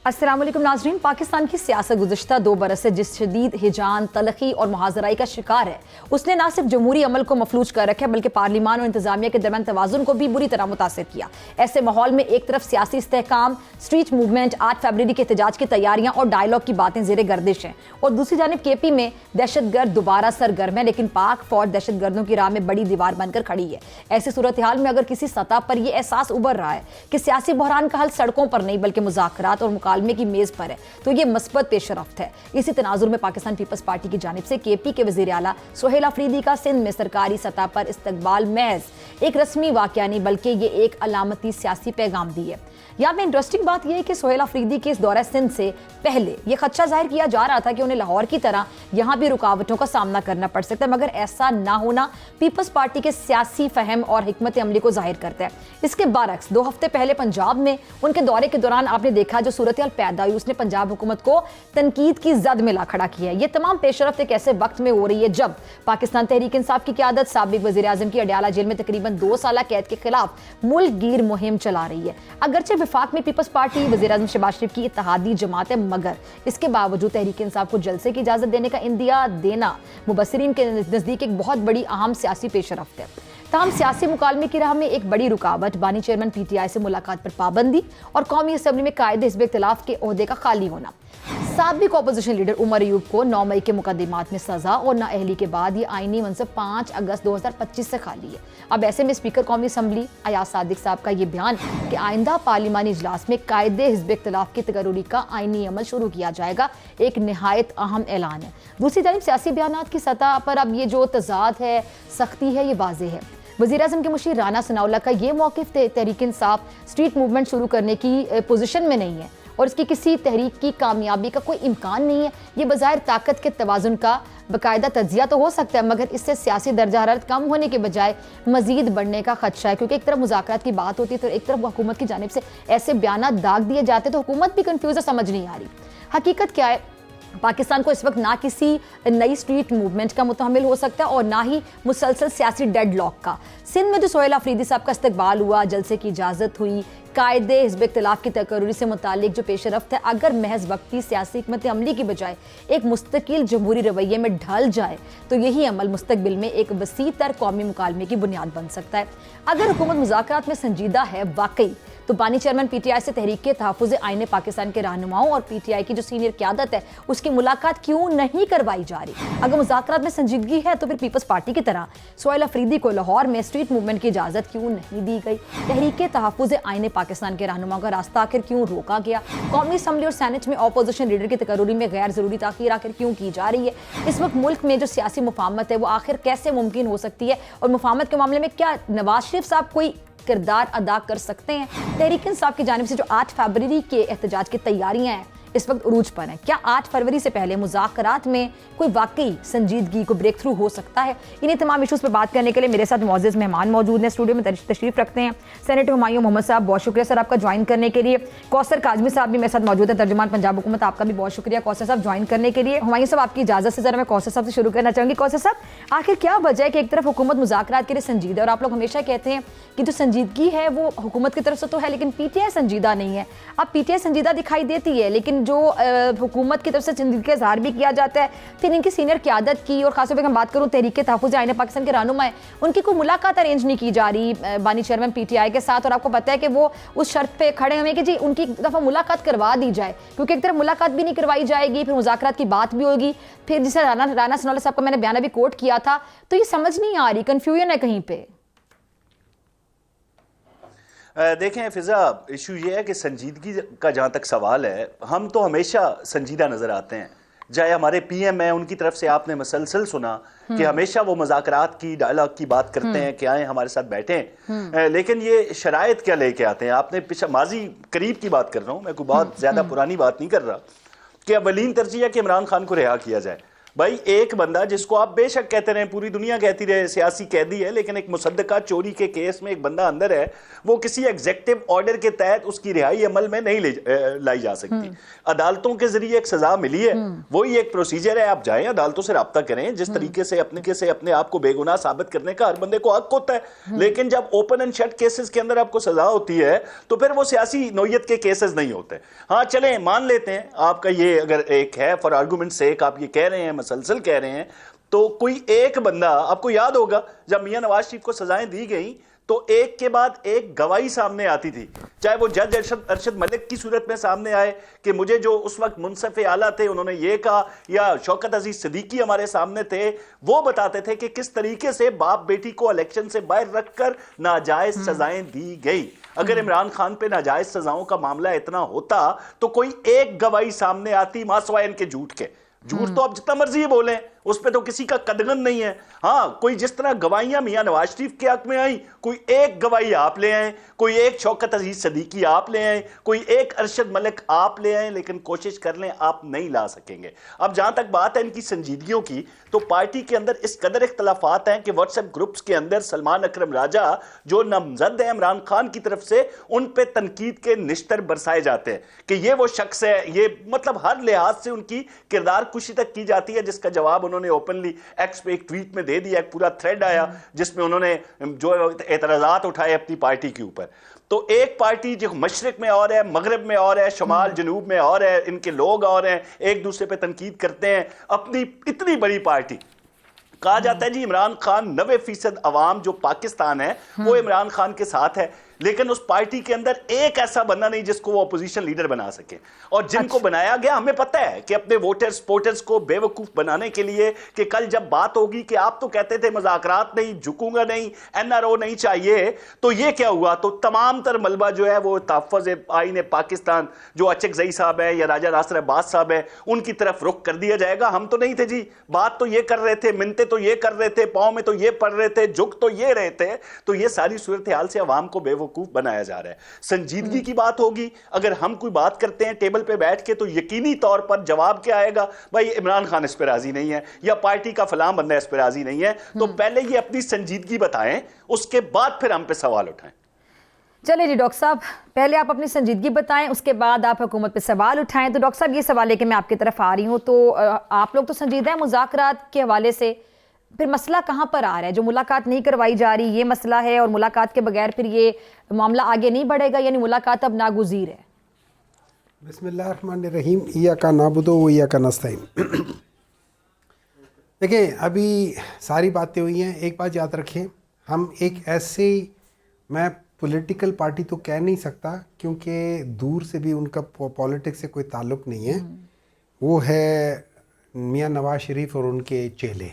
अस्सलाम वालेकुम नाज़रीन। पाकिस्तान की सियासत गुज़श्ता 2 बरस से जिस शदीद हिजान, तलखी और मुहाज़राई का शिकार है, उसने ना सिर्फ जमहूरी अमल को मफलूज कर रखा है बल्कि पार्लिमान और इंतजामिया के दरमियान तवाज़ुन को भी बुरी तरह मुतासिर किया। ऐसे माहौल में एक तरफ सियासी इस्तेहकाम, स्ट्रीट मूवमेंट, 8 फरवरी के एहतजाज की तैयारियां और डायलॉग की बातें ज़ेरे गर्दिश हैं, और दूसरी जानिब केपी में दहशतगर्द दोबारा सरगर्म है, लेकिन पाक फौज दहशतगर्दों की राह में बड़ी दीवार बनकर खड़ी है। ऐसी सूरत हाल में अगर किसी सतह पर यह एहसास उभर रहा है कि सियासी बहरान का हल सड़कों पर नहीं बल्कि मुज़ाकरात और मुकालमे की मेज पर है, तो ये मस्बत पेशरफ्त है। इसी तनाजुर में पाकिस्तान पीपल्स पार्टी की जानिब से केपी के वज़ीर आला सुहेल अफरीदी का सिंध में सरकारी सतह पर इस्तकबाल महज एक रस्मी वाक़या नहीं बल्कि ये एक अलामती सियासी पैगाम दी है। यहाँ पे इंटरेस्टिंग बात यह है कि सुहेल अफरीदी के इस दौरा सिंध से पहले यह खदशा जाहिर किया जा रहा था कि उन्हें लाहौर की तरह यहाँ भी रुकावटों का सामना करना पड़ सकता है, मगर ऐसा ना होना पीपल्स पार्टी के सियासी फहम और हिकमत अमली को जाहिर करता है। इसके बरक्स 2 हफ्ते पहले पंजाब में उनके दौरे के दौरान आपने देखा जो सूरत हाल पैदा हुई, उसने पंजाब हुकूमत को तनकीद की जद में ला खड़ा किया है। ये तमाम पेशरफ्त एक ऐसे वक्त में हो रही है जब पाकिस्तान तहरीक इंसाफ की क़यादत साबिक वज़ीर आज़म की अडयाला जेल में तकरीबन 2 साल कैद के खिलाफ मुल्क गिर मुहिम चला रही है। अगरचे विफाक में पीपल्स पार्टी वज़ीर आज़म शहबाज शरीफ की इत्तेहादी जमात है, मगर इसके बावजूद तहरीक इंसाफ को जलसे की इजाज़त देने का इंदिया देना मुबस्सिरीन के नज़दीक एक बहुत बड़ी अहम सियासी पेशरफ्त है। तमाम सियासी मुकालमे की राह में एक बड़ी रुकावट बानी चेयरमैन PTI से मुलाकात पर पाबंदी और कौमी असम्बली में कायदे हिज़्ब इख्तिलाफ के ओहदे का खाली होना। साबिक अपोजिशन लीडर उमर अयूब को 9 मई के मुकदमात में सजा और नाअहली के बाद ये आईनी मनसब 5 अगस्त 2025 से खाली है। अब ऐसे में स्पीकर कौमी असम्बली अयाज सादिक साहब का ये बयान कि आइंदा पार्लिमानी इजलास में कायदे हिज़्ब इख्तिलाफ की तकर्रुरी का आईनी अमल शुरू किया जाएगा, एक नहायत अहम ऐलान है। दूसरी जानिब सियासी बयानात की सतह पर अब ये जो तजाद है, सख्ती है, ये वाज़ेह है। वज़ीर आज़म के मुशीर राना सनाउल्लाह का ये मौक़िफ़ तहरीक इंसाफ स्ट्रीट मूवमेंट शुरू करने की पोजीशन में नहीं है और इसकी किसी तहरीक की कामयाबी का कोई इम्कान नहीं है। ये बज़ाहिर ताकत के तवाज़ुन का बाकायदा तज्ज़िया तो हो सकता है, मगर इससे सियासी दर्जा हरारत कम होने के बजाय मज़ीद बढ़ने का खदशा है, क्योंकि एक तरफ मुज़ाकरात की बात होती है तो एक तरफ हुकूमत की जानिब से ऐसे बयानात दाग दिए जाते तो हुकूमत भी कन्फ्यूज़ है, समझ नहीं आ रही। हकीकत क्या है, पाकिस्तान को इस वक्त ना किसी नई स्ट्रीट मूवमेंट का मुतहमिल हो सकता है और ना ही मुसलसल सियासी डेडलॉक का। सिंध में जो सुहेल अफरीदी साहब का इस्तकबाल हुआ, जलसे की इजाज़त हुई, कायदे हिज़्ब इख्तिलाफ की तकर्रुरी से मुतालिक जो पेशरफ्त है, अगर महज वक्ती सियासी हिकमत अमली की बजाय एक मुस्तकिल जमहूरी रवैये में ढल जाए तो यही अमल मुस्तकबिल में एक वसी तर कौमी मुकालमे की बुनियाद बन सकता है। अगर हुकूमत मुज़ाकरात में संजीदा है वाकई, तो बानी चेयरमैन PTI से तहरीक के तहफ़्फ़ुज़ आईने पाकिस्तान के रहनुमाओं और PTI की जो सीनियर क़यादत है उसकी मुलाकात क्यों नहीं करवाई जा रही? अगर मुज़ाकरात में संजीदगी है तो फिर पीपल्स पार्टी की तरह सुहेल अफरीदी को लाहौर में स्ट्रीट मूवमेंट की इजाज़त क्यों नहीं दी गई? तहरीक के तहफ़्फ़ुज़ आईने पाकिस्तान के रहनुमाओं का रास्ता आखिर क्यों रोका गया? कौमी असम्बली और सेनेट में अपोजिशन लीडर की तकर्रुरी में गैर ज़रूरी ताख़ीर आखिर क्यों की जा रही है? इस वक्त मुल्क में जो सियासी मुफाहमत है वो आखिर कैसे मुमकिन हो सकती है, और मुफाहमत के मामले में क्या नवाज शरीफ साहब कोई किरदार अदा कर सकते हैं? तहरीक इंसाफ की जानिब से जो 8 फरवरी के एहतजाज की तैयारियां हैं इस वक्त उरूज पर हैं, क्या 8 फरवरी से पहले मुज़ाकरात में कोई वाकई संजीदगी को ब्रेक थ्रू हो सकता है? इन्हीं तमाम इशूज़ पर बात करने के लिए मेरे साथ मुअज़्ज़ज़ मेहमान मौजूद हैं, स्टूडियो में तशरीफ़ रखते हैं सेनेटर हुमायूं मोहम्मद साहब, बहुत शुक्रिया सर आपका ज्वाइन करने के लिए। कौसर काज़मी साहब भी मेरे साथ मौजूद है, तर्जुमान पंजाब हुकूमत, आपका भी बहुत शुक्रिया कौसर साहब ज्वाइन करने के लिए। हुमायूं साहब आपकी इजाज़त से ज़रा मैं कौसर साहब से शुरू करना चाहूँगी। कौसर साहब, आखिर क्या वजह है कि एक तरफ हुकूमत मुज़ाकरात के लिए संजीदा है और आप लोग हमेशा कहते हैं कि जो संजीदगी है वो हुकूमत की तरफ से तो है लेकिन PTI संजीदा नहीं है। अब PTI संजीदा दिखाई देती है लेकिन जो हुकूमत की तरफ से संजीदगी का इज़हार भी किया जाता है, फिर इनकी सीनियर क़यादत की और खासतौर पर मैं बात करूँ तहरीक के तहफ़्फ़ुज़ आईने पाकिस्तान के रहनुमा है, उनकी कोई मुलाकात अरेंज नहीं की जा रही बानी चेयरमैन PTI के साथ, और आपको पता है कि वो उस शर्त पे खड़े हुए कि जी उनकी एक दफ़ा मुलाकात करवा दी जाए, क्योंकि एक तरफ मुलाकात भी नहीं करवाई जाएगी, फिर मुज़ाकरात की बात भी होगी, फिर जिसे राना सनाउल्लाह साहब का मैंने बयान भी कोट किया था, तो ये समझ नहीं आ रही, कन्फ्यूजन है कहीं पे। देखें फिजा, इशू ये है कि संजीदगी का जहाँ तक सवाल है, हम तो हमेशा संजीदा नज़र आते हैं, चाहे हमारे PM हैं उनकी तरफ से आपने मसलसल सुना कि हमेशा वो मुज़ाकरात की, डायलॉग की बात करते हैं कि आए हमारे साथ बैठें, लेकिन ये शराइत क्या लेके आते हैं? आपने पिछले माजी करीब की बात कर रहा हूँ मैं, कोई बहुत ज़्यादा पुरानी बात नहीं कर रहा, कि अवलीन तरजीह है कि इमरान खान को रिहा किया जाए। भाई एक बंदा जिसको आप बेशक कहते रहे, पूरी दुनिया कहती रहे सियासी कैदी है, लेकिन एक मुसद्दका चोरी के केस में एक बंदा अंदर है, वो किसी एग्जेक्टिव ऑर्डर के तहत उसकी रिहाई अमल में नहीं लाई जा सकती। अदालतों के जरिए एक सजा मिली है, वही एक प्रोसीजर है। आप जाएं, अदालतों से राब्ता करें, जिस तरीके से अपने आप को बेगुनाह साबित करने का हर बंदे को हक होता है। लेकिन जब ओपन एंड शट केसेस के अंदर आपको सजा होती है तो फिर वो सियासी नौयत के केसेस नहीं होते। हाँ चलें, मान लेते हैं आपका ये अगर एक है, फॉर आर्गुमेंट सेक आप ये कह रहे हैं, मसलसल कह रहे हैं, तो कोई एक बंदा, आपको याद होगा जब मियां नवाज शरीफ को सजाएं दी गई तो एक के बाद एक गवाही सामने आती थी, चाहे वो जज अरशद मलिक की सूरत में सामने आए कि मुझे जो उस वक्त मुंसफ़े आला थे उन्होंने ये कहा, या शौकत अजीज सिद्दीकी हमारे सामने थे, वो बताते थे कि किस तरीके से बाप बेटी को इलेक्शन से बाहर रखकर नाजायज सजाएं दी गई। अगर इमरान खान पे नाजायज सजाओं का मामला इतना होता तो कोई एक गवाही सामने आती, मासवाए इनके झूठ के। झूठ तो आप जितना मर्जी बोलें, उस पे तो किसी का कदगन नहीं है। हाँ, कोई जिस तरह गवाहियां मियां नवाज शरीफ के हक में आई, कोई एक गवाही आप ले आए, कोई एक शौकत अजीज सिद्दीकी आप ले आए, कोई एक अरशद मलिक आप ले आए, लेकिन कोशिश कर लें आप नहीं ला सकेंगे। अब जहां तक बात है इनकी संजीदगियों की, तो पार्टी के अंदर इस कदर इख्तलाफात हैं कि व्हाट्सएप ग्रुप्स के अंदर सलमान अकरम राजा जो नामजद है इमरान खान की तरफ से, उन पे तनकीद के निश्तर बरसाए जाते हैं कि ये वो शख्स है, ये मतलब हर लिहाज से उनकी किरदार कुशी तक की जाती है, जिसका जवाब उन्होंने ओपनली एक्स पे एक ट्वीट में दे दिया। एक पूरा थ्रेड आया जिसमें उन्होंने जो एतराजात उठाए अपनी पार्टी के ऊपर। तो एक पार्टी जो मशरिक में और है, मगरब में और है, शमाल जनूब में और है, इनके लोग और हैं, एक दूसरे पे तनकीद करते हैं। अपनी इतनी बड़ी पार्टी, कहा जाता है जी इमरान खान 90% अवाम जो पाकिस्तान है वो इमरान खान के साथ है, लेकिन उस पार्टी के अंदर एक ऐसा बंदा नहीं जिसको वो अपोजिशन लीडर बना सके। और जिनको बनाया गया, हमें पता है कि अपने वोटर्स वोटर्स को बेवकूफ बनाने के लिए, कि कल जब बात होगी कि आप तो कहते थे मुज़ाकरात नहीं, झुकूंगा नहीं, एनआरओ नहीं चाहिए, तो ये क्या हुआ, तो तमाम तर मलबा जो है वो तहफ़्फ़ुज़ आईन पाकिस्तान जो अचकज़ई साहब है या राजा नासिर अब्बास साहब है उनकी तरफ रुख कर दिया जाएगा। हम तो नहीं थे जी, बात तो ये कर रहे थे, मिन्नतें तो ये कर रहे थे, पाँव में तो ये पड़ रहे थे, झुक तो ये रहे थे। तो ये सारी सूरत हाल से अवाम को बेवकूफ बनाया जा रहा है। संजीदगी की बात होगी, अगर हम कोई बात करते हैं टेबल पे बैठ के, तो यकीनी तौर पर जवाब क्या आएगा, भाई इमरान खान इस पे राजी नहीं है या पार्टी का फलां बंदा इस पे राजी नहीं है। तो पहले ये अपनी संजीदगी बताएं, उसके बाद फिर हम पे सवाल उठाएं। चलिए जी डॉक्टर साहब, पहले आप अपनी संजीदगी बताएं, उसके बाद आप हुकूमत पे सवाल उठाएं। तो डॉक्टर साहब ये सवाल लेके मैं आपकी तरफ आ रही हूँ, तो आप लोग तो संजीदा है मुज़ाकरात के हवाले से, फिर मसला कहाँ पर आ रहा है? जो मुलाकात नहीं करवाई जा रही ये मसला है, और मुलाकात के बगैर फिर ये मामला आगे नहीं बढ़ेगा, यानी मुलाकात अब नागुज़ीर है। बिस्मिल्लाहिर्रहमानिर्रहीम, इय्याका नाबुदु व इय्याका नस्तईन। देखिए, अभी सारी बातें हुई हैं, एक बात याद रखें, हम एक ऐसे, मैं पॉलिटिकल पार्टी तो कह नहीं सकता क्योंकि दूर से भी उनका पॉलिटिक्स से कोई ताल्लुक़ नहीं है, वो है मियां नवाज शरीफ और उनके चेले,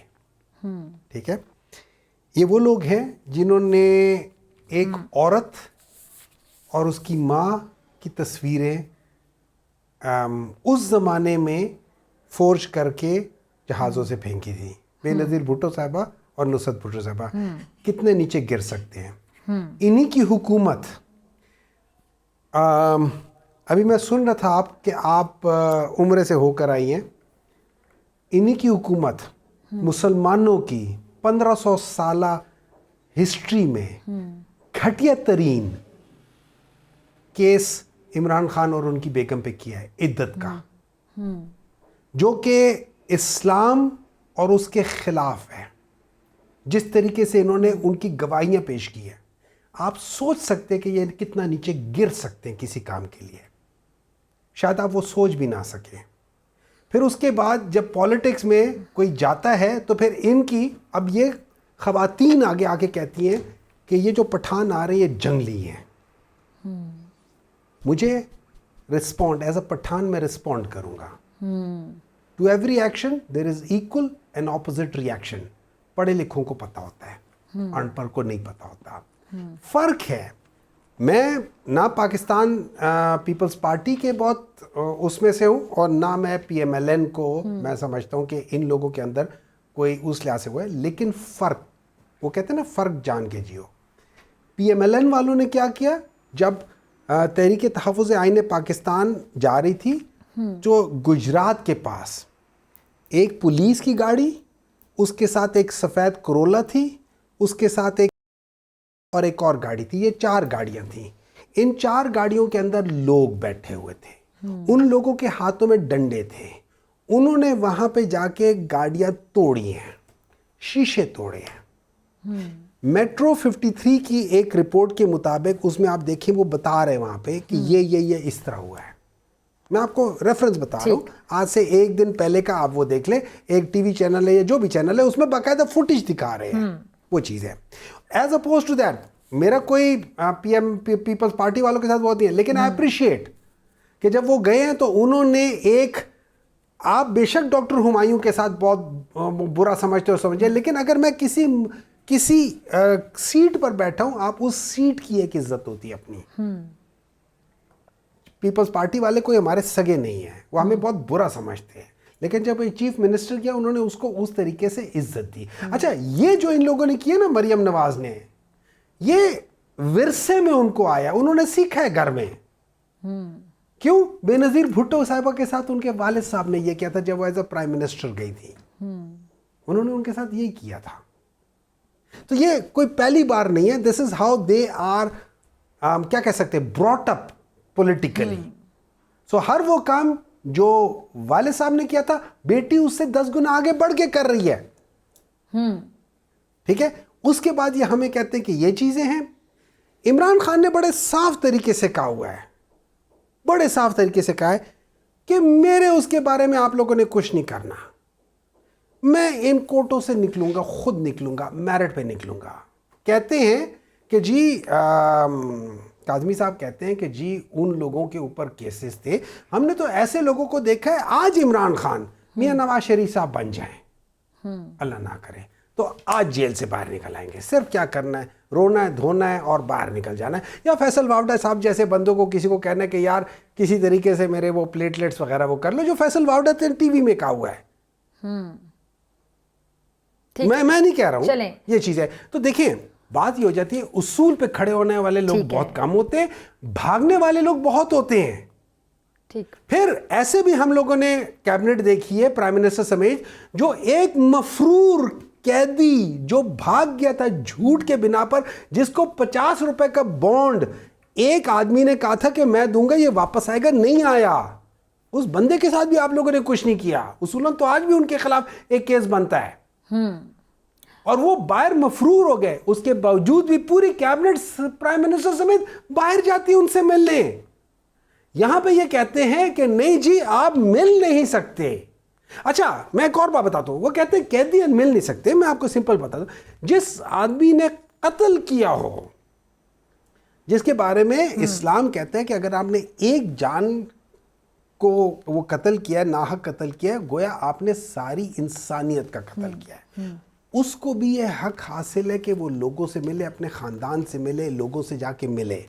ठीक है। ये वो लोग हैं जिन्होंने एक औरत और उसकी माँ की तस्वीरें उस ज़माने में फोर्ज करके जहाज़ों से फेंकी थी। बेनज़ीर भुट्टो साहबा और नुसरत भुट्टो साहबा कितने नीचे गिर सकते हैं। इन्हीं की हुकूमत, अभी मैं सुन रहा था आप उम्र से होकर आई हैं, इन्हीं की हुकूमत मुसलमानों की 1500 साला हिस्ट्री में घटिया तरीन केस इमरान खान और उनकी बेगम पे किया है, इद्दत का, जो कि इस्लाम और उसके खिलाफ है। जिस तरीके से इन्होंने उनकी गवाहियां पेश की है, आप सोच सकते हैं कि ये कितना नीचे गिर सकते हैं किसी काम के लिए, शायद आप वो सोच भी ना सकें। फिर उसके बाद जब पॉलिटिक्स में कोई जाता है तो फिर इनकी, अब ये ख़वातीन आगे आके कहती हैं कि ये जो पठान आ रहे हैं ये जंगली हैं। मुझे रिस्पॉन्ड एज अ पठान मैं रिस्पॉन्ड करूँगा। To every action there is equal and opposite reaction. पढ़े लिखों को पता होता है, अनपढ़ को नहीं पता होता। फ़र्क है, मैं ना पाकिस्तान पीपल्स पार्टी के बहुत उसमें से हूँ और ना मैं PMLN को मैं समझता हूँ कि इन लोगों के अंदर कोई उस लिहाज से हुआ है। लेकिन फ़र्क, वो कहते हैं ना, फ़र्क जान के जियो। PMLN वालों ने क्या किया, जब तहरीक तहफ़्फ़ुज़ आईन पाकिस्तान जा रही थी, जो गुजरात के पास एक पुलिस की गाड़ी, उसके साथ एक सफ़ेद करोला थी, उसके साथ एक और गाड़ी थी। ये 4 गाड़ियां थी। इन 4 गाड़ियों के अंदर लोग बैठे हुए थे। उन लोगों के हाथों में डंडे थे। उन्होंने वहां पे जाके गाड़ियां तोड़ी हैं, शीशे तोड़े हैं। मेट्रो 53 की एक रिपोर्ट के मुताबिक उसमें आप देखिए वो बता रहे हैं वहां पे कि ये इस तरह हुआ है। मैं आपको रेफरेंस बता रहा हूँ, आज से 1 दिन पहले का आप वो देख ले। एक टीवी चैनल है या जो भी चैनल है उसमें बाकायदा फुटेज दिखा रहे हैं। वो चीज़ है। एज अपोज टू दैट मेरा कोई पीएम पीपल्स पार्टी वालों के साथ बहुत नहीं है, लेकिन आई अप्रिशिएट कि जब वो गए हैं तो उन्होंने आप बेशक डॉक्टर हुमायूं के साथ बहुत बुरा समझते हो समझिए, लेकिन अगर मैं किसी सीट पर बैठा हूं, आप उस सीट की एक इज्जत होती है अपनी। पीपल्स पार्टी वाले कोई हमारे सगे नहीं है, वो हमें बहुत बुरा समझते हैं, लेकिन जब ये चीफ मिनिस्टर किया उन्होंने उसको उस तरीके से इज्जत दी। अच्छा, ये जो इन लोगों ने किया ना, मरियम नवाज ने, ये विरसे में उनको आया, उन्होंने सीखा है घर में। क्यों? बेनजीर भुट्टो साहिबा के साथ उनके वालिद साहब ने ये किया था जब वो एज अ प्राइम मिनिस्टर गई थी। उन्होंने उनके साथ यही किया था। तो ये कोई पहली बार नहीं है। This is how they are, क्या कह सकते हैं, ब्रॉट अप पॉलिटिकली। सो हर वो काम जो वालिद साहब ने किया था, बेटी उससे 10 गुना आगे बढ़ के कर रही है। ठीक है। उसके बाद ये हमें कहते हैं कि ये चीजें हैं। इमरान खान ने बड़े साफ तरीके से कहा हुआ है, बड़े साफ तरीके से कहा है कि मेरे उसके बारे में आप लोगों ने कुछ नहीं करना, मैं इन कोर्टों से निकलूंगा, खुद निकलूंगा, मेरिट पे निकलूंगा। कहते हैं कि जी काज़मी साहब कहते हैं कि जी उन लोगों के ऊपर केसेस थे, हमने तो ऐसे लोगों को देखा है, आज इमरान खान मियां नवाज शरीफ साहब बन जाएं, अल्लाह ना करे, तो आज जेल से बाहर निकल आएंगे। सिर्फ क्या करना है, रोना है, धोना है और बाहर निकल जाना है। या फैसल वावडा साहब जैसे बंदों को किसी को कहना है कि यार किसी तरीके से मेरे वो प्लेटलेट्स वगैरह वो कर लो, जो फैसल वावडा टीवी में कहा हुआ है। मैं नहीं कह रहा हूं ये चीज है। तो देखिए बात ये हो जाती है, उसूल पे खड़े होने वाले लोग बहुत कम होते हैं, भागने वाले लोग बहुत होते हैं। ठीक। फिर ऐसे भी हम लोगों ने कैबिनेट देखी है, प्राइम मिनिस्टर समेत, जो एक मफरूर कैदी जो भाग गया था झूठ के बिना पर, जिसको 50 रुपए का बॉन्ड एक आदमी ने कहा था कि मैं दूंगा, ये वापस आएगा, नहीं आया। उस बंदे के साथ भी आप लोगों ने कुछ नहीं किया। उसूलन तो आज भी उनके खिलाफ एक केस बनता है और वो बाहर मफरूर हो गए। उसके बावजूद भी पूरी कैबिनेट प्राइम मिनिस्टर समेत बाहर जाती है उनसे मिलने। यहां पे ये कहते हैं कि नहीं जी आप मिल नहीं सकते। अच्छा, मैं एक और बात बताता हूं, वो कहते हैं कैदी मिल नहीं सकते। मैं आपको सिंपल बता दूं, जिस आदमी ने कत्ल किया हो, जिसके बारे में इस्लाम कहता है कि अगर आपने एक जान को वो कत्ल किया है, नाहक कत्ल किया है, गोया आपने सारी इंसानियत का कत्ल किया है। उसको भी ये हक हासिल है कि वो लोगों से मिले, अपने ख़ानदान से मिले, लोगों से जाके मिले,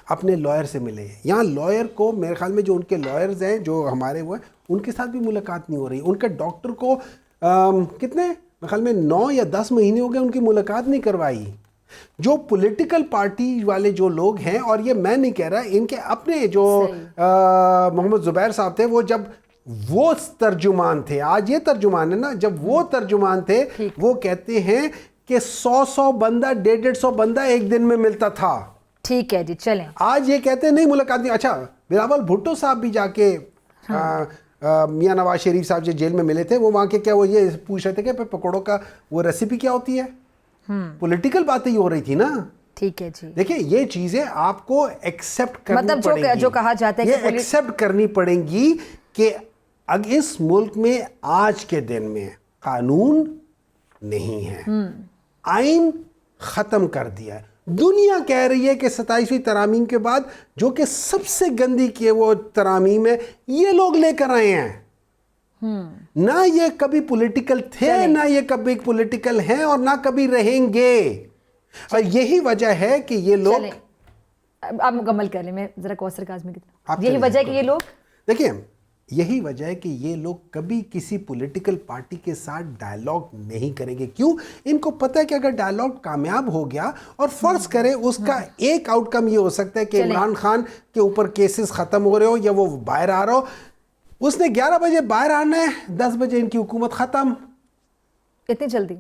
अपने लॉयर से मिले। यहाँ लॉयर को मेरे ख्याल में जो उनके लॉयर्स हैं जो हमारे वो हैं, उनके साथ भी मुलाकात नहीं हो रही। उनके डॉक्टर को कितने मेरे ख्याल में 9 या 10 महीने हो गए उनकी मुलाकात नहीं करवाई। जो पॉलिटिकल पार्टी वाले जो लोग हैं, और ये मैं नहीं कह रहा, इनके अपने जो मोहम्मद जुबैर साहब थे, वो जब वो तर्जुमान थे, आज ये तर्जुमान है ना, जब वो तर्जुमान थे वो कहते हैं कि 100 बंदा 150 बंदा एक दिन में मिलता था। ठीक है जी, चलें। आज ये कहते हैं नहीं मुलाकात नहीं। अच्छा, बिलावल भुट्टो साहब भी जाके मियां नवाज शरीफ साहब जो जेल में मिले थे, वो वहां के क्या वो ये पूछ रहे थे कि पकौड़ों का वो रेसिपी क्या होती है। पॉलिटिकल बातें ही हो रही थी ना। ठीक है जी। देखिए ये चीजें आपको एक्सेप्ट करनी पड़ेगी। मतलब जो कहा जाता है ये एक्सेप्ट करनी पड़ेगी कि अब इस मुल्क में आज के दिन में कानून नहीं है, आइन खत्म कर दिया है। दुनिया कह रही है कि 27वीं तरामीम के बाद जो कि सबसे गंदी की वो तरामीम है, ये लोग लेकर आए हैं। ना ये कभी पॉलिटिकल थे, ना ये कभी पॉलिटिकल हैं, और ना कभी रहेंगे। और यही वजह है कि ये लोग, आप मुकम्मल कर लें, मैं जरा कौसर काज़मी की तरफ। यही वजह है कि ये लोग, देखिए यही वजह है कि ये लोग कभी किसी पॉलिटिकल पार्टी के साथ डायलॉग नहीं करेंगे। क्यों? इनको पता है कि अगर डायलॉग कामयाब हो गया, और फर्ज करें उसका एक आउटकम ये हो सकता है कि इमरान खान के ऊपर केसेस खत्म हो रहे हो या वो बाहर आ रहा हो, उसने 11 बजे बाहर आना है, 10 बजे इनकी हुकूमत खत्म। इतनी जल्दी?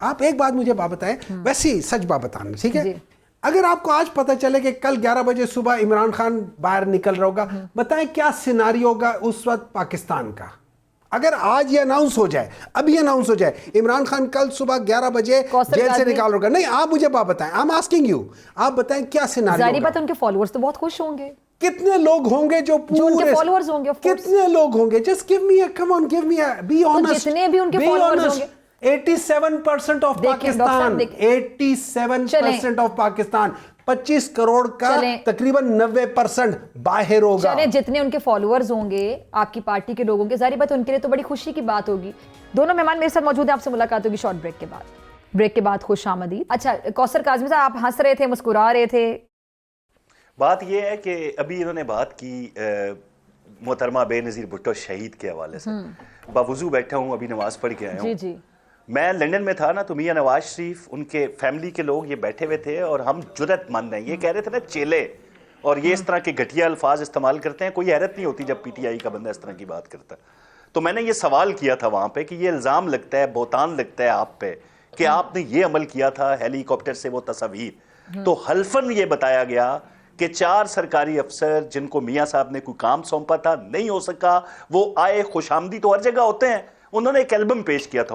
आप एक बात मुझे बात बताएं, वैसे ही सच बात बताना, ठीक है? जी। अगर आपको आज पता चले कि कल 11 बजे सुबह इमरान खान बाहर निकल रहा होगा, बताएं क्या सिनारियो होगा उस वक्त पाकिस्तान का? अगर आज ये अनाउंस हो जाए, अभी अनाउंस हो जाए, इमरान खान कल सुबह 11 बजे जेल से निकाल होगा, नहीं आप मुझे बात बताएं, आई एम आस्किंग यू, आप बताएं क्या सिनारियो जारी होगा? बात, उनके फॉलोअर्स तो बहुत खुश होंगे। कितने लोग होंगे जो उनके फॉलोअर्स होंगे, of course। कितने लोग होंगे? Just give me come on, give me be honest. जितने भी उनके followers होंगे, 87% ऑफ पाकिस्तान, 87% ऑफ पाकिस्तान, 25 करोड़ का तकरीबन 90% बाहर होगा। चले जितने उनके फॉलोअर्स होंगे आपकी पार्टी के लोगों के, जारी बात उनके लिए तो बड़ी खुशी की बात होगी। दोनों मेहमान मेरे साथ मौजूद हैं, आपसे मुलाकात होगी शॉर्ट ब्रेक के बाद। ब्रेक के बाद खुश आमदीद। अच्छा कौसर काज़मी साहब, आप हंस रहे थे, मुस्कुरा रहे थे। बात यह है कि अभी इन्होंने बात की मोहतरमा बेनज़ीर भुट्टो शहीद के हवाले से। बावजू बैठा हूँ, अभी नमाज पढ़ के आया हूँ। जी जी। मैं लंदन में था ना, तो मियां नवाज शरीफ, उनके फैमिली के लोग ये बैठे हुए थे और हम जुर्रतमंद हैं, ये कह रहे थे ना चेले, और ये इस तरह के घटिया अल्फाज इस्तेमाल करते हैं। कोई हैरत नहीं होती जब पीटीआई का बंदा इस तरह की बात करता है। तो मैंने ये सवाल किया था वहाँ पे कि ये इल्ज़ाम लगता है, बोतान लगता है आप पे कि आपने ये अमल किया था, हेलीकॉप्टर से वो तस्वीर। तो हल्फन ये बताया गया कि 4 सरकारी अफसर जिनको मियाँ साहब ने कोई काम सौंपा था, नहीं हो सका, वो आए, खुशामदी तो हर जगह होते हैं। उन्होंने एक एल्बम पेश किया था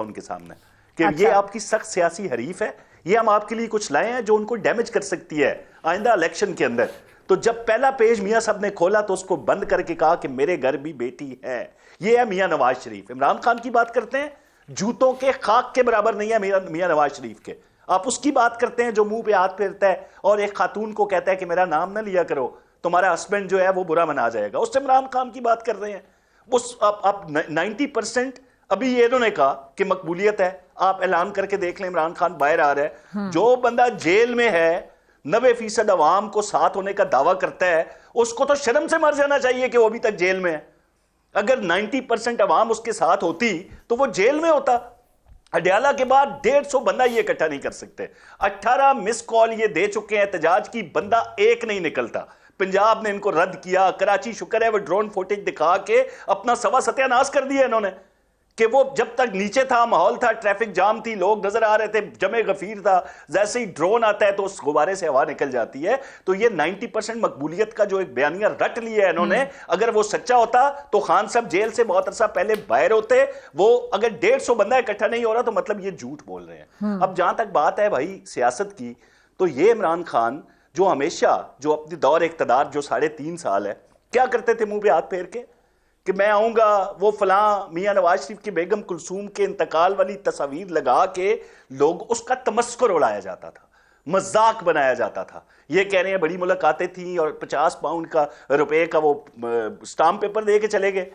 उनके सामने कि अच्छा। ये आपकी सख्त सियासी हरीफ है, ये हम आपके लिए कुछ लाए हैं जो उनको डैमेज कर सकती है आइंदा इलेक्शन के अंदर। तो जब पहला पेज मियाँ साहब ने खोला तो उसको बंद करके कहा कि मेरे घर भी बेटी है। ये है मियाँ नवाज शरीफ। इमरान खान की बात करते हैं, जूतों के खाक के बराबर नहीं है मियाँ नवाज शरीफ के। आप उसकी बात करते हैं जो मुंह पे हाथ फेरता है और एक खातून को कहता है कि मेरा नाम ना लिया करो, तुम्हारा हस्बैंड जो है वो बुरा मना जाएगा। उससे इमरान खान की बात कर रहे हैं। उस आप 90% अभी ये इन्होंने कहा कि मकबूलियत है, आप ऐलान करके देख लें, इमरान खान बाहर आ रहा है। जो बंदा जेल में है, 90% अवाम को साथ होने का दावा करता है, उसको तो शर्म से मर जाना चाहिए कि वो अभी तक जेल में है। अगर 90% अवाम उसके साथ होती तो वो जेल में होता। अडयाला के बाद 150 बंदा ये इकट्ठा नहीं कर सकते। 18 मिस कॉल ये दे चुके हैं एहतजाज की, बंदा एक नहीं निकलता। पंजाब ने इनको रद्द किया, कराची शुक्र है वो ड्रोन फुटेज दिखा के अपना सवा सत्यानाश कर दिया इन्होंने कि वो जब तक नीचे था, माहौल था, ट्रैफिक जाम थी, लोग नजर आ रहे थे, जमे गफीर था। जैसे ही ड्रोन आता है तो उस गुब्बारे से हवा निकल जाती है। तो ये 90% मकबूलियत का जो एक बयानिया रट लिया है इन्होंने, अगर वो सच्चा होता तो खान साहब जेल से बहुत अरसा पहले बाहर होते। वो अगर 150 बंदा इकट्ठा नहीं हो रहा तो मतलब ये झूठ बोल रहे हैं। अब जहां तक बात है भाई सियासत की, तो ये इमरान खान जो हमेशा जो अपनी दौर इख्तदार जो 3.5 साल है, क्या करते थे मुंह पे हाथ फेर के कि मैं आऊंगा, वो फलां मियां नवाज शरीफ की बेगम कुलसूम के इंतकाल वाली तस्वीर लगा के लोग उसका तमस्कुर उड़ाया जाता था, मजाक बनाया जाता था। ये कह रहे हैं बड़ी मुलाकातें थी और 50 पाउंड का रुपए का वो स्टाम्प पेपर दे के चले गए।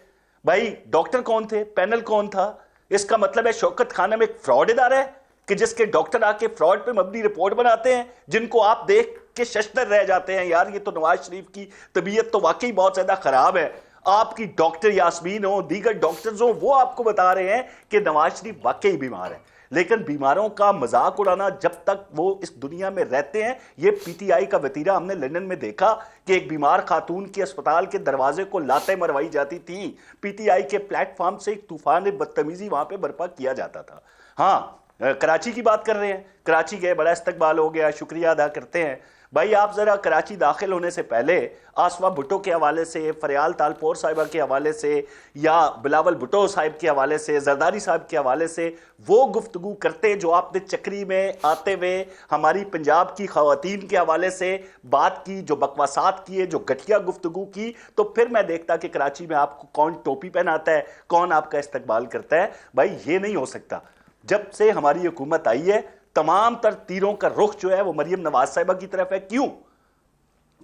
भाई डॉक्टर कौन थे, पैनल कौन था? इसका मतलब है शौकत खाना में एक फ्रॉड इदारा है कि जिसके डॉक्टर आके फ्रॉड पे मबनी रिपोर्ट बनाते हैं, जिनको आप देख के शशदर रह जाते हैं। यार ये तो नवाज शरीफ की तबीयत तो वाकई बहुत ज्यादा खराब है। आपकी डॉक्टर यास्मीन हो, दीगर डॉक्टर्स हो, वो आपको बता रहे हैं कि नवाज शरीफ वाकई बीमार है। लेकिन बीमारों का मजाक उड़ाना जब तक वो इस दुनिया में रहते हैं, ये पीटीआई का वतीरा हमने लंदन में देखा कि एक बीमार खातून की अस्पताल के दरवाजे को लाते मरवाई जाती थी। पीटीआई के प्लेटफॉर्म से एक तूफान बदतमीजी वहां पे बर्पा किया जाता था। हाँ, कराची की बात कर रहे हैं, कराची गए, बड़ा इस्तकबाल हो गया, शुक्रिया अदा करते हैं। भाई आप जरा कराची दाखिल होने से पहले आसवा भुट्टो के हवाले से, फरियाल तालपोर साहिबा के हवाले से, या बिलावल भुट्टो साहिब के हवाले से, जरदारी साहब के हवाले से वो गुफ्तगू करते जो आपने चक्री में आते हुए हमारी पंजाब की खवातीन के हवाले से बात की, जो बकवासात किए, जो घटिया गुफ्तगू की, तो फिर मैं देखता कि कराची में आपको कौन टोपी पहनाता है, कौन आपका इस्तकबाल करता है। भाई ये नहीं हो सकता। जब से हमारी हुकूमत आई है, तमाम तर तीरों का रुख जो है वो मरियम नवाज साहिबा की तरफ है। क्यों?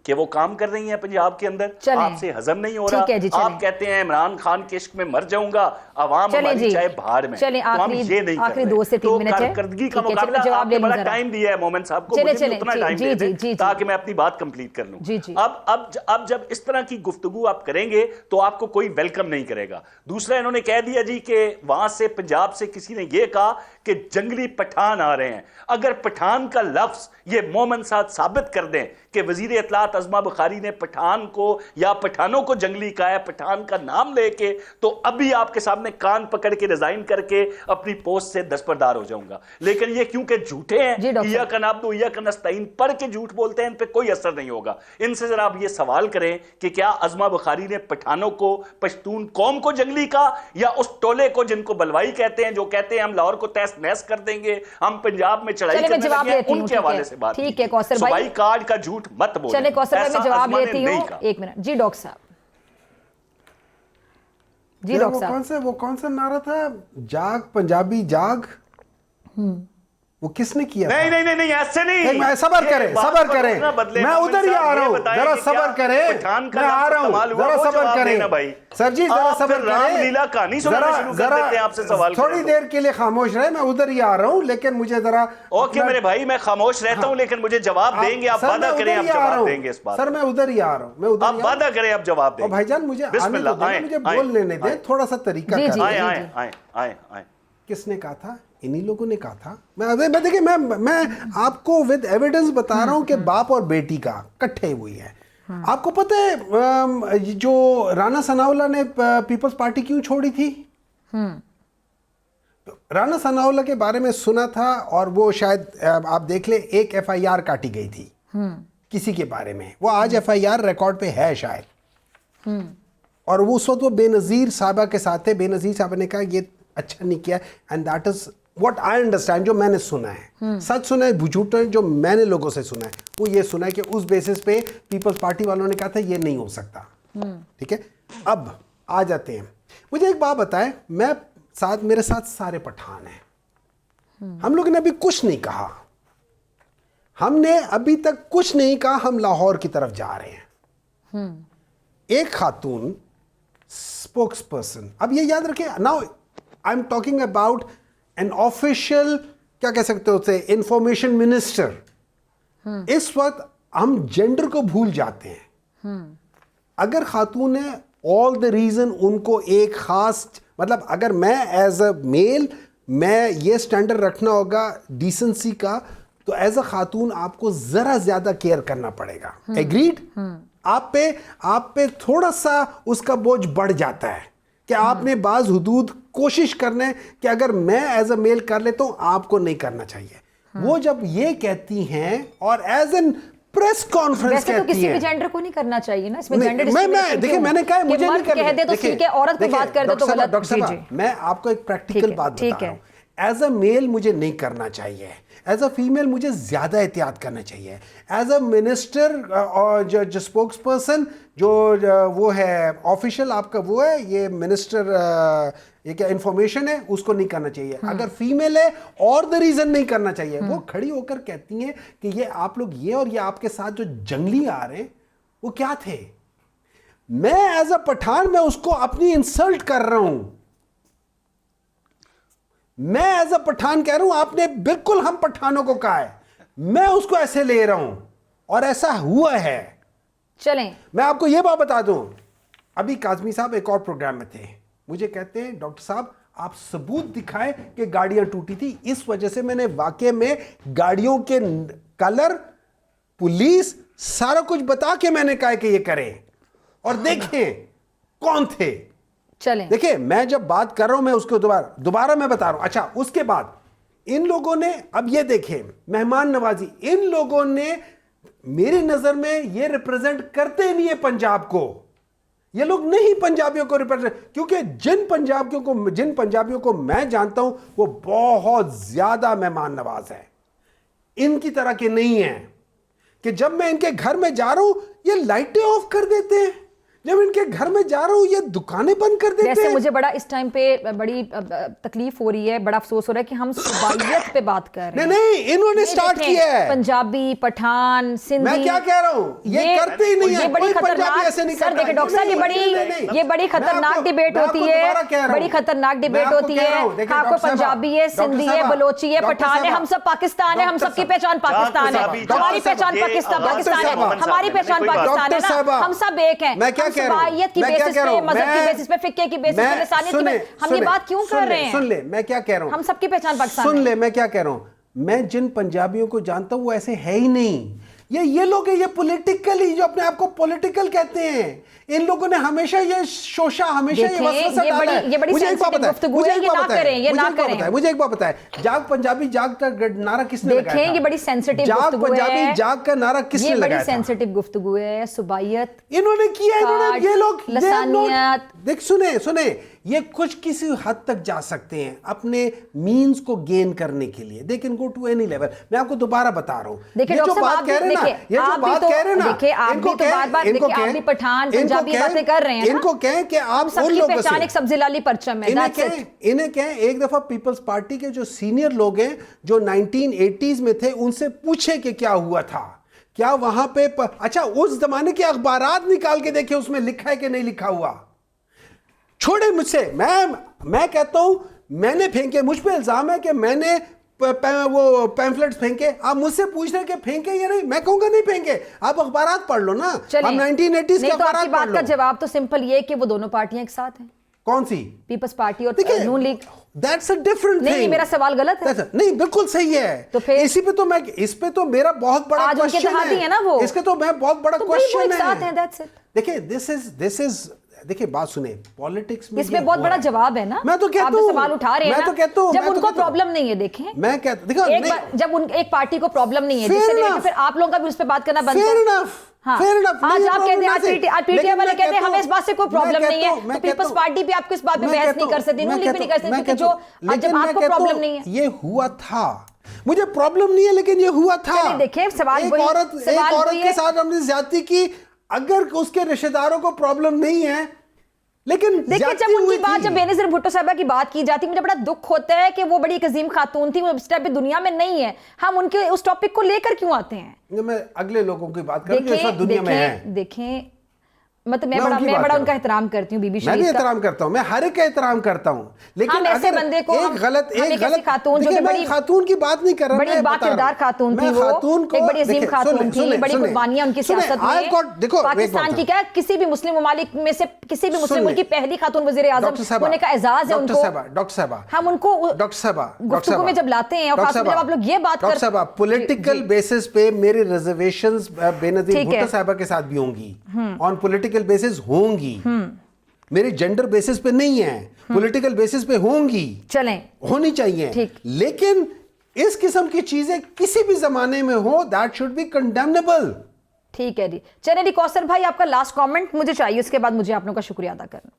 कि वो काम कर रही हैं पंजाब के अंदर, आपसे हजम नहीं हो रहा। आप कहते हैं इमरान खान के इश्क में मर जाऊंगा, आवाम हमारी चाहे बाहर में, तो हम ये नहीं कर रहे। 2 से 3 मिनट है, कारकर्दगी का मुकाबला आपने बड़ा टाइम दिया है मोमेंट साहब को, मुझे भी उतना टाइम दे दें ताकि मैं अपनी बात कंप्लीट कर लूं। अब जब इस तरह की गुफ्तगू आप करेंगे तो आपको कोई वेलकम नहीं करेगा। दूसरा इन्होंने कह दिया जी कि वहां से पंजाब से किसी ने यह कहा कि जंगली पठान आ रहे हैं। अगर पठान का लफ्ज ये मोमन साहब साबित कर दें कि वजीर इत्तलात अज़मा बुखारी ने पठान को या पठानों को जंगली कहा है, पठान का नाम लेके, तो अभी आपके सामने कान पकड़ के रिजाइन करके अपनी पोस्ट से दस्तबरदार हो जाऊंगा। लेकिन ये क्योंकि झूठे हैं, इया का नाब्दु इया का नस्तईन पढ़ के झूठ बोलते हैं, इन पे कोई असर नहीं होगा। इनसे जरा आप ये सवाल करें कि क्या अज़मा बुखारी ने पठानों को, पश्तून कौम को जंगली कहा, या उस टोले को जिनको बलवाई कहते हैं, जो कहते हैं हम लाहौर को तहस नहस कर देंगे, हम पंजाब में चढ़ाई करने लगे हैं, उनके हवाले से बात। ठीक है कौसर भाई, सूबाई कार्ड का झूठ मत बोलें। चले कौसर भाई मैं जवाब लेती हूँ, कहा। एक मिनट जी डॉक्टर साहब। जी डॉक्टर साहब, वो कौन सा नारा था, जाग पंजाबी जाग, वो किसने किया? नहीं नहीं नहीं नहीं, ऐसे नहीं। मैं सबर करें, सबर करें, मैं उधर ही आ रहा हूँ, जरा सबर करें, मैं आ रहा हूँ, जरा सबर करें सर जी, जरा सबर करें, रामलीला कहानी सुनाना शुरू कर देते हैं आपसे सवाल। थोड़ी देर के लिए खामोश रहे, मैं उधर ही आ रहा हूँ, लेकिन मुझे जरा। ओके मेरे भाई, मैं खामोश रहता हूँ, लेकिन मुझे जवाब देंगे आप, वादा करें आप जवाब देंगे इस बात। सर मैं उधर ही आ रहा हूँ, मैं उधर, आप वादा करें आप जवाब देंगे। भाईजान मुझे आने दो, मुझे बोल लेने दें, थोड़ा सा तरीका करें। आए आए आए आए आए। किसने कहा था? इन्हीं लोगों ने कहा था। मैं देखिए, मैं आपको विद एविडेंस बता रहा हूं कि बाप और बेटी का इकट्ठे हुई है। आपको पता है जो राना सनाउल्लाह ने पीपल्स पार्टी क्यों छोड़ी थी? राना सनाउल्लाह के बारे में सुना था, और वो शायद आप देख ले, एक FIR काटी गई थी किसी के बारे में, वो आज FIR रिकॉर्ड पे है शायद, और वो उस वक्त वो बेनज़ीर साहबा के साथ थे। बेनज़ीर साहबा ने कहा ये अच्छा नहीं किया, and that is what I understand, जो मैंने सुना है, सच सुना है झूठ है, जो मैंने लोगों से सुना है वो ये सुना है कि उस बेसिस पे पीपल्स पार्टी वालों ने कहा था ये नहीं हो सकता। ठीक है, अब आ जाते हैं, मुझे एक बात बताएं, मेरे साथ सारे पठान हैं, हम लोगों ने अभी कुछ नहीं कहा, हमने अभी तक कुछ नहीं कहा, हम लाहौर की तरफ जा रहे हैं। एक खातून स्पोक्स पर्सन, अब ये याद रखें, now I am talking about an official, क्या कह सकते हो उसे, इंफॉर्मेशन मिनिस्टर। इस वक्त हम जेंडर को भूल जाते हैं। अगर खातून है, ऑल द रीजन उनको एक खास, मतलब अगर मैं एज अ मेल, मैं ये स्टैंडर्ड रखना होगा डिसेंसी का, तो एज अ खातून आपको जरा ज्यादा केयर करना पड़ेगा। एग्रीड? आप पे थोड़ा सा उसका बोझ बढ़ जाता है कि आपने बाज हुदूद कोशिश करने कि अगर मैं एज अ मेल कर लेता हूं, आपको नहीं करना चाहिए। वो जब ये कहती हैं और एज एन प्रेस कॉन्फ्रेंस कहती हैं, तो किसी भी जेंडर को नहीं करना चाहिए ना, इसमें जेंडर मैं देखिए, मैंने कहा मुझे नहीं करना, कह दे तो ठीक है, औरत को बात कर दे तो गलत। डॉक्टर साहब, मैं आपको एक प्रैक्टिकल बात बता रहा हूं, एज अ मेल मुझे नहीं करना चाहिए, एज अ फीमेल मुझे ज्यादा एहतियात करना चाहिए, एज अ मिनिस्टर और जो स्पोक्स पर्सन, जो वो है ऑफिशियल आपका, वो है ये मिनिस्टर, ये क्या इंफॉर्मेशन है, उसको नहीं करना चाहिए। अगर फीमेल है और द रीजन नहीं करना चाहिए, वो खड़ी होकर कहती हैं कि ये आप लोग ये, और ये आपके साथ जो जंगली आ रहे हैं वो क्या थे। मैं एज अ पठान मैं उसको अपनी इंसल्ट कर रहा हूं, मैं एज अ पठान कह रहा हूं, आपने बिल्कुल हम पठानों को कहा है, मैं उसको ऐसे ले रहा हूं, और ऐसा हुआ है। चलें, मैं आपको यह बात बता दूं, अभी काजमी साहब एक और प्रोग्राम में थे, मुझे कहते हैं डॉक्टर साहब आप सबूत दिखाएं कि गाड़ियां टूटी थी, इस वजह से मैंने वाकई में गाड़ियों के कलर, पुलिस, सारा कुछ बता के मैंने कहा कि ये करें, और देखें कौन थे। चलें, देखिए, मैं जब बात कर रहा हूं, मैं उसको दोबारा मैं बता रहा हूं। अच्छा, उसके बाद इन लोगों ने, अब ये देखें, मेहमान नवाजी, इन लोगों ने मेरी नजर में ये रिप्रेजेंट करते नहीं है पंजाब को, ये लोग नहीं पंजाबियों को रिप्रेजेंट, क्योंकि जिन पंजाबियों को मैं जानता हूं वो बहुत ज्यादा मेहमान नवाज है, इनकी तरह के नहीं है कि जब मैं इनके घर में जा रहा हूं ये लाइटें ऑफ कर देते हैं, जब इनके घर में जा रहा हूं ये दुकानें बंद कर देते हैं। मुझे बड़ा इस टाइम पे बड़ी तकलीफ हो रही है, बड़ा अफसोस हो रहा है कि हम सुबाइयत पे बात कर रहे हैं। नहीं, इन्होंने स्टार्ट किया है, पंजाबी, पठान, सिंधी। मैं क्या कह रहा हूं, ये करते ही नहीं है, ये बड़ी खतरनाक, सर देखिए डॉक्टर साहब, ये बड़ी खतरनाक डिबेट होती है, बड़ी खतरनाक डिबेट होती है। आपको पंजाबी है, सिंधी है, बलोची है, पठान है, हम सब पाकिस्तान है, हम सबकी पहचान पाकिस्तान है, हमारी पहचान पाकिस्तान है, हमारी पहचान पाकिस्तान है ना, हम सब एक हैं। कह रहा हूं? सुबाइयत की मैं क्या बेसिस कह रहा पे, हूं? मजहब की बेसिस पे, फिक्के की बेसिस पे, लिसानियत की बेसिस पे हम ये बात क्यों कर रहे हैं? सुन ले मैं क्या कह रहा हूं? हम सबकी पहचान पाकिस्तान सुन है। ले मैं क्या कह रहा हूं? मैं जिन पंजाबियों को जानता हूं वो ऐसे है ही नहीं। ये लोग है, ये पॉलिटिकली, जो अपने आप को पॉलिटिकल कहते हैं, इन लोगों ने हमेशा ये शोशा, हमेशा ये वसवसा डाला है। ये बड़ी मुझे एक बात sensitive बताए, गुफ्तगू मुझे है, एक ये बात ना बताए, करें, ये ना मुझे एक बात करें। बताए, मुझे एक बात बताए, जाग पंजाबी जाग का नारा किसने लगाया था? देखें, ये बड़ी सेंसिटिव जाग गुफ्तगू है। पंजाबी जाग का नारा किसने ये बड़ी लगाया था? सेंसिटिव गुफ्तगू है। सुबाइयत, इन्होंने किया, इन्होंने, ये लोग लसानियत। देख सुने ये कुछ किसी हद तक जा सकते हैं अपने मींस को गेन करने के लिए, they can go to any level. मैं आपको दोबारा बता रहा हूं, देखिए ये जो डॉक्टर साहब, बात कह रहे हैं ना, ये जो बात कह रहे हैं ना, देखिए आप भी तो बार-बार, देखिए आप भी पठान पंजाबी बातें कर रहे हैं ना। इनको कहें कि आप उन सबकी लोगों पहचान से, एक सब्जी लाली परचम है। इन्हें कहें एक दफा पीपल्स पार्टी के जो सीनियर लोग हैं जो 1980s में थे, उनसे पूछे कि क्या हुआ था, क्या वहां पे अच्छा उस जमाने के अखबारात निकाल के देखे उसमें लिखा है कि नहीं लिखा हुआ। छोड़े मुझसे, मैं कहता हूं मैंने फेंके, मुझ पे इल्जाम है कि मैंने वो पैम्फलेट्स फेंके। आप मुझसे पूछ रहे कि फेंके या नहीं, मैं कहूंगा नहीं फेंके, आप अखबारात पढ़ लो ना। हम 1980s के अखबारात पढ़ लो। बात का जवाब तो सिंपल ये कि वो दोनों पार्टियां एक साथ हैं। कौन सी? पीपल्स पार्टी और देखिए, नून लीग। That's a different नहीं, thing. मेरा सवाल गलत है। नहीं, बिल्कुल सही है। तो फिर इसी पे तो मैं, इस पे तो मेरा बहुत बड़ा आज उनके क्वेश्चन इत्तेहादी है ना वो। इसके तो मैं बहुत बड़ा तो भाई वो क्वेश्चन एक साथ है। हैं, that's it। देखिए दिस इज देखिए बात सुने, पॉलिटिक्स में इसमें बहुत बड़ा जवाब है ना। मैं तो कहता आप हूं, जो सवाल उठा रहे हैं मैं ना, तो कहता हूं, जब मैं तो उनको कहता हूं। प्रॉब्लम नहीं है, देखें मैं कहता, देखो जब एक पार्टी को प्रॉब्लम नहीं है, Fair जिससे लेके enough. फिर आप लोगों का भी उस पर बात करना बनता Fair है। enough. हाँ। Fair enough. आज नहीं, आप कहते हैं, लेकिन पीटीआई वाले मैं कहते हैं कहता हमें इस बात से कोई हूं, प्रॉब्लम मैं नहीं कहता है, हूं, मैं तो पीपल्स कहता हूं, पार्टी भी आपको इस बात पे मैं बहस कहता नहीं कर हूं, सकती, नून लीग भी नहीं कर सकती, मैं क्योंकि कहता जो हूं, लेकिन जब मैं आपको कहता प्रॉब्लम हूं, नहीं है। ये हुआ था, मुझे प्रॉब्लम नहीं है, लेकिन ये हुआ था। चलिए देखिए, सवाल एक वही- औरत सवाल वही के है। साथ हमने ज्यादती की, अगर उसके रिश्तेदारों को प्रॉब्लम नहीं है, लेकिन देखिए जब उनकी बात, जब बेनज़ीर भुट्टो साहबा की बात की जाती है, मुझे बड़ा दुख होता है कि वो बड़ी एक अजीम खातून थी, वो इस टाइप की दुनिया में नहीं है, हम उनके उस टॉपिक को लेकर क्यों आते हैं? मैं अगले लोगों की बात कर रहा हूं जो इस दुनिया में है। देखें मतलब मैं उनकी बड़ा बात उनका एहतराम करती हूँ, बीबी मैं भी शरीफ का। एहतराम करता हूं, मैं हर एक का एहतराम करता हूं, लेकिन हम ऐसे अगर बंदे को एक गलत खातून जो कि देखिए, मैं बड़ी खातून की बात नहीं कर रहा, बड़ी मैं बता बाकिरदार रहा हूं। खातून थी मैं वो, खातून को एक बड़ी अजीम देखिए, खातून सुने, थी, सुने, बड़ी सुने, कुर्बानियां उनकी सुने, सियासत I've में। got- देखो, पाकिस्तान की क्या, किसी भी मुस्लिम ममालिक में से किसी भी मुस्लिम मुल्क की पहली खातून वजीर आजम होने का एजाज है उनको। डॉक्टर साहबा, हम उनको डॉक्टर साहबा, गुफ्तगू में जब लाते हैं, और खासकर जब आप लोग ये बात डॉक्टर साहबा, पॉलिटिकल बेसिस पे मेरे रिजर्वेशंस बेनजीर ठीक है। भुट्टो साहबा के साथ भी होंगी, ऑन पॉलिटिकल बेसिस होंगी, मेरे जेंडर बेसिस पे नहीं है, पॉलिटिकल बेसिस पे होंगी, चलें, होनी चाहिए। ठीक। लेकिन इस किस्म की चीजें किसी भी जमाने में हो, दैट शुड बी कंडेमनेबल। ठीक है जी। चलिए जी, कौसर भाई आपका लास्ट कमेंट मुझे चाहिए, उसके बाद मुझे आप लोगों का शुक्रिया अदा करना।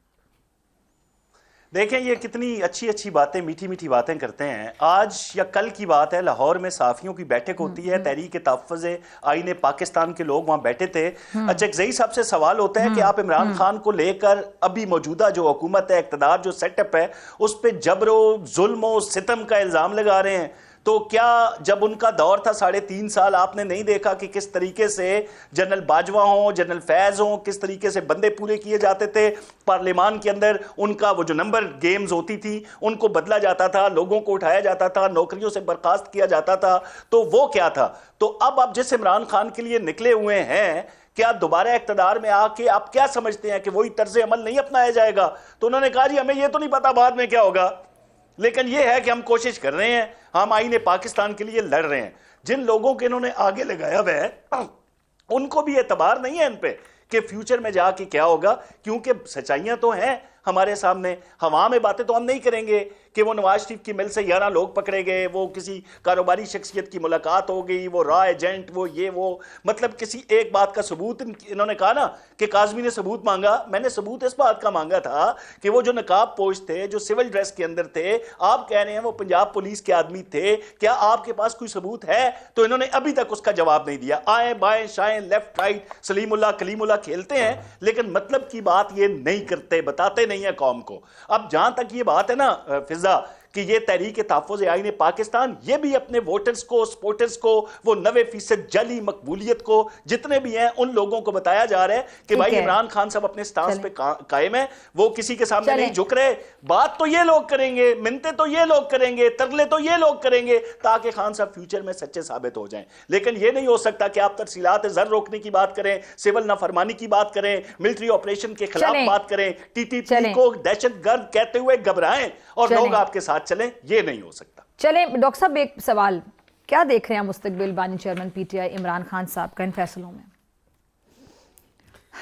देखें ये कितनी अच्छी अच्छी बातें, मीठी मीठी बातें करते हैं। आज या कल की बात है, लाहौर में साफियों की बैठक होती है, तहरीक तहफ़्फ़ुज़ आईन पाकिस्तान के लोग वहाँ बैठे थे। चकज़ई साहब से सवाल होता है कि आप इमरान खान को लेकर अभी मौजूदा जो हुकूमत है, इक़्तिदार जो सेटअप है, उस पर जबरो जुल्म और सितम का इल्ज़ाम लगा रहे हैं। तो क्या जब उनका दौर था 3.5 साल, आपने नहीं देखा कि किस तरीके से जनरल बाजवा हों, जनरल फैज़ हों, किस तरीके से बंदे पूरे किए जाते थे पार्लियामान के अंदर, उनका वो जो नंबर गेम्स होती थी उनको बदला जाता था, लोगों को उठाया जाता था, नौकरियों से बर्खास्त किया जाता था। तो वो क्या था? तो अब आप जिस इमरान खान के लिए निकले हुए हैं, क्या दोबारा इक़्तिदार में आके आप क्या समझते हैं कि वही तर्ज अमल नहीं अपनाया जाएगा? तो उन्होंने कहा जी हमें ये तो नहीं पता बाद में क्या होगा, लेकिन यह है कि हम कोशिश कर रहे हैं, हम आईने पाकिस्तान के लिए लड़ रहे हैं। जिन लोगों के इन्होंने आगे लगाया हुआ है उनको भी एतबार नहीं है इन पे कि फ्यूचर में जाके क्या होगा, क्योंकि सच्चाइयां तो हैं हमारे सामने। हवा में बातें तो हम नहीं करेंगे कि वो नवाज शरीफ की मिल से 11 लोग पकड़े गए, वो किसी कारोबारी शख्सियत की मुलाकात हो गई, वो रॉ एजेंट, वो ये वो, मतलब किसी एक बात का सबूत। इन्होंने कहा ना कि काज़मी ने सबूत मांगा, मैंने सबूत इस बात का मांगा था कि वो जो नकाब पोश थे, जो सिविल ड्रेस के अंदर थे, आप कह रहे हैं वो पंजाब पुलिस के आदमी थे, क्या आपके पास कोई सबूत है? तो इन्होंने अभी तक उसका जवाब नहीं दिया। आए बाएं शाएं, लेफ्ट राइट, सलीमुल्लाह कलीमुल्लाह खेलते हैं, लेकिन मतलब की बात ये नहीं करते, बताते नहीं है कौम को। अब जहां तक ये बात है ना फिजा कि ये तहरीक तहफ़्फ़ुज़ आईन पाकिस्तान ये भी अपने वोटर्स को, सपोर्टर्स को, वो 90% जाली मकबूलियत को जितने भी हैं उन लोगों को बताया जा रहा है कि भाई इमरान खान साहब अपने स्टांस पे कायम है, वो किसी के सामने नहीं झुक रहे। बात तो ये लोग करेंगे, मिन्नतें तो ये लोग करेंगे, तरले तो ये लोग करेंगे ताकि खान साहब फ्यूचर में सच्चे साबित हो जाएं। लेकिन ये नहीं हो सकता कि आप तरसीलात ज़र रोकने की बात करें, सिविल नाफरमानी की बात करें, मिलिट्री ऑपरेशन के खिलाफ बात करें, टीटीपी को दहशतगर्द कहते हुए घबराएं और लोग आपके साथ चलें, ये नहीं हो सकता। चलें डॉक्टर साहब, एक सवाल, क्या देख रहे हैं मुस्तकबिल बानी चेयरमैन पीटीआई इमरान खान साहब का इन फैसलों में?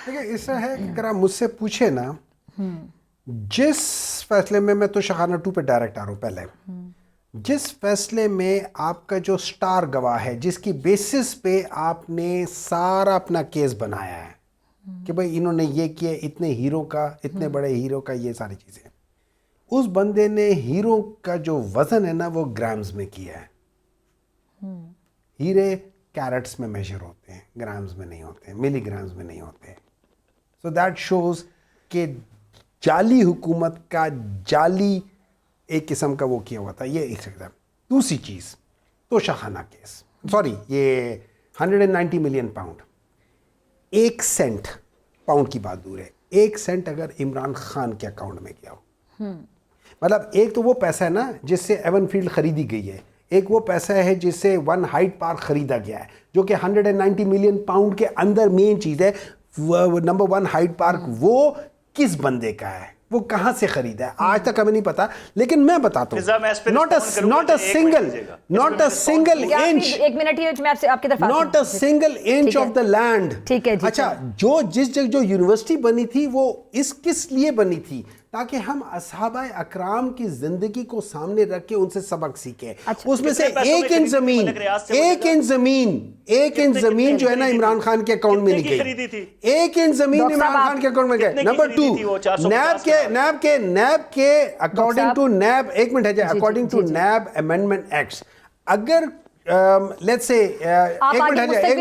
देखिए, ऐसा है कि अगर आप मुझसे पूछे ना, जिस फैसले में, मैं तो शहाना 2 पे डायरेक्ट आ रहा हूँ पहले, जिस फैसले में आपका जो स्टार गवाह है, जिसकी बेसिस पे आपने सारा अपना केस बनाया है कि भाई इन्होंने ये किया, इतने हीरो का, इतने बड़े हीरो का, ये सारी चीज़ें, उस बंदे ने हीरो का जो वजन है ना वो ग्राम्स में किया है। हीरे कैरेट्स में मेजर होते हैं, ग्राम्स में नहीं होते, मिलीग्राम्स में नहीं होते। सो दैट शोज कि जाली हुकूमत का जाली एक किस्म का वो किया हुआ था, ये एक सकता है। दूसरी चीज़ तो शाहाना केस, सॉरी, ये 190 मिलियन पाउंड, 1 सेंट पाउंड की बात दूर है, 1 सेंट अगर इमरान खान के अकाउंट में गया हो, मतलब एक तो वो पैसा है ना जिससे एवनफील्ड खरीदी गई है, एक वो पैसा है जिससे 1 हाइड पार्क खरीदा गया है, जो कि 190 मिलियन पाउंड के अंदर मेन चीज़ है। नंबर 1 हाइड पार्क वो किस बंदे का है, वो कहां से खरीदा है, आज तक हमें नहीं पता। लेकिन मैं बताता हूँ, नॉट अ सिंगल इंच, एक मिनट ही मैं आपकी तरफ, not a single inch of the land. ठीक है जी। अच्छा, जो जिस जगह जो यूनिवर्सिटी बनी थी वो किस लिए बनी थी, ताकि हम असहाबाए अकराम की जिंदगी को सामने रख के उनसे सबक सीखें। अच्छा, उसमें से 1 इंच जमीन, 1 इंच जमीन जो है ना इमरान खान के अकाउंट में नहीं गई, 1 इंच जमीन इमरान खान के अकाउंट में गई। नंबर 2, नैब के अकॉर्डिंग टू नैब, एक मिनट है जाए, according to NAB amendment act, अगर लेट्स से एक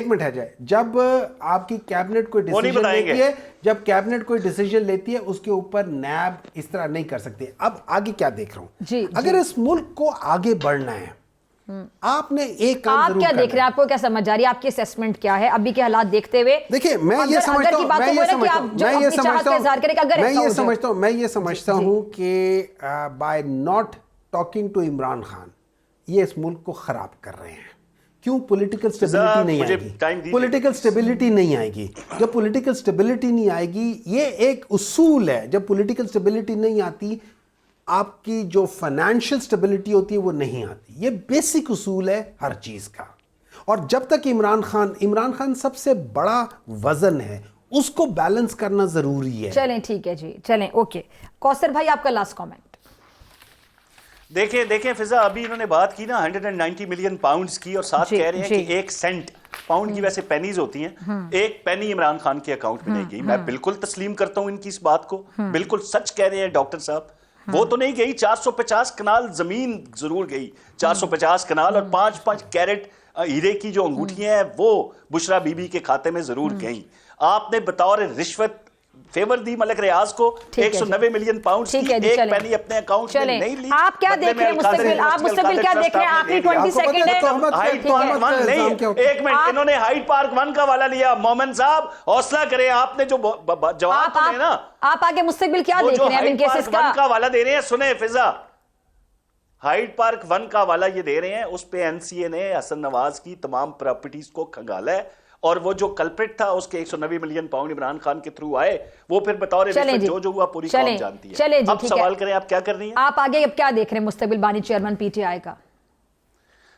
मिनट है जाए, जब आपकी कैबिनेट कोई डिसीजन लेती है, जब कैबिनेट कोई डिसीजन लेती है उसके ऊपर नैब इस तरह नहीं कर सकती। अब आगे क्या देख रहा हूं, अगर इस मुल्क को आगे बढ़ना है, आपने एक काम आप क्या देख रहे हैं, आपको क्या समझ आ रही है, आपकी असेसमेंट क्या है अभी के हालात देखते हुए? देखिए, मैं ये समझता हूं कि by not talking to Imran Khan ये इस मुल्क को खराब कर रहे हैं। क्यों? पॉलिटिकल स्टेबिलिटी नहीं आएगी, पॉलिटिकल स्टेबिलिटी नहीं आएगी। जब पॉलिटिकल स्टेबिलिटी नहीं आएगी, ये एक उसूल है, जब पॉलिटिकल स्टेबिलिटी नहीं आती, आपकी जो फाइनेंशियल स्टेबिलिटी होती है वो नहीं आती। ये बेसिक उसूल है हर चीज का। और जब तक इमरान खान सबसे बड़ा वजन है, उसको बैलेंस करना जरूरी है। चलें, ठीक है जी, चलें, ओके। कौसर भाई, आपका लास्ट कमेंट। देखें फिजा, अभी इन्होंने बात की ना 190 मिलियन पाउंड्स की, और साथ कह रहे हैं कि 1 सेंट, पाउंड की वैसे पेनीज होती हैं, 1 पेनी इमरान खान के अकाउंट में नहीं गई। मैं बिल्कुल तस्लीम करता हूं इनकी इस बात को, बिल्कुल सच कह रहे हैं डॉक्टर साहब। वो तो नहीं गई, 450 कनाल जमीन जरूर गई, 450 कनाल और 5-5 कैरेट हीरे की जो अंगूठियां हैं वो बुशरा बीबी के खाते में जरूर गई। आपने बतौर रिश्वत फेवर दी मलिक रियाज को 190 मिलियन पाउंड की, एक पेनी अपने अकाउंट में नहीं ली। आप क्या देख रहे हैं मुस्तकबिल, आप मुस्तकबिल क्या देख रहे हैं? आखिरी 20 सेकंड है। एक मिनट, इन्होंने हाइड पार्क 1 का वाला लिया। मोमिन साहब, हौसला करें, आपने जो जवाब दिए ना, आप आगे मुस्तकबिल क्या देख रहे हैं इन केसेस का वाला दे रहे हैं। सुने फिजा, हाइड पार्क 1 का वाला ये दे रहे हैं, उस पे एनसीए ने हसन नवाज की तमाम प्रॉपर्टीज को खंगाला है, और वो जो कल्प्रिट था उसके 190 मिलियन पाउंड इमरान खान के थ्रू आए, वो फिर बतौर जो हुआ पूरी कौम जानती है। अब सवाल करें, आप क्या कर रही हैं? आप आगे अब क्या देख रहे हैं मुस्तकबिल बानी चेयरमैन पीटीआई का?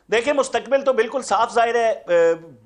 देखिए, मुस्तकबिल तो बिल्कुल साफ जाहिर है,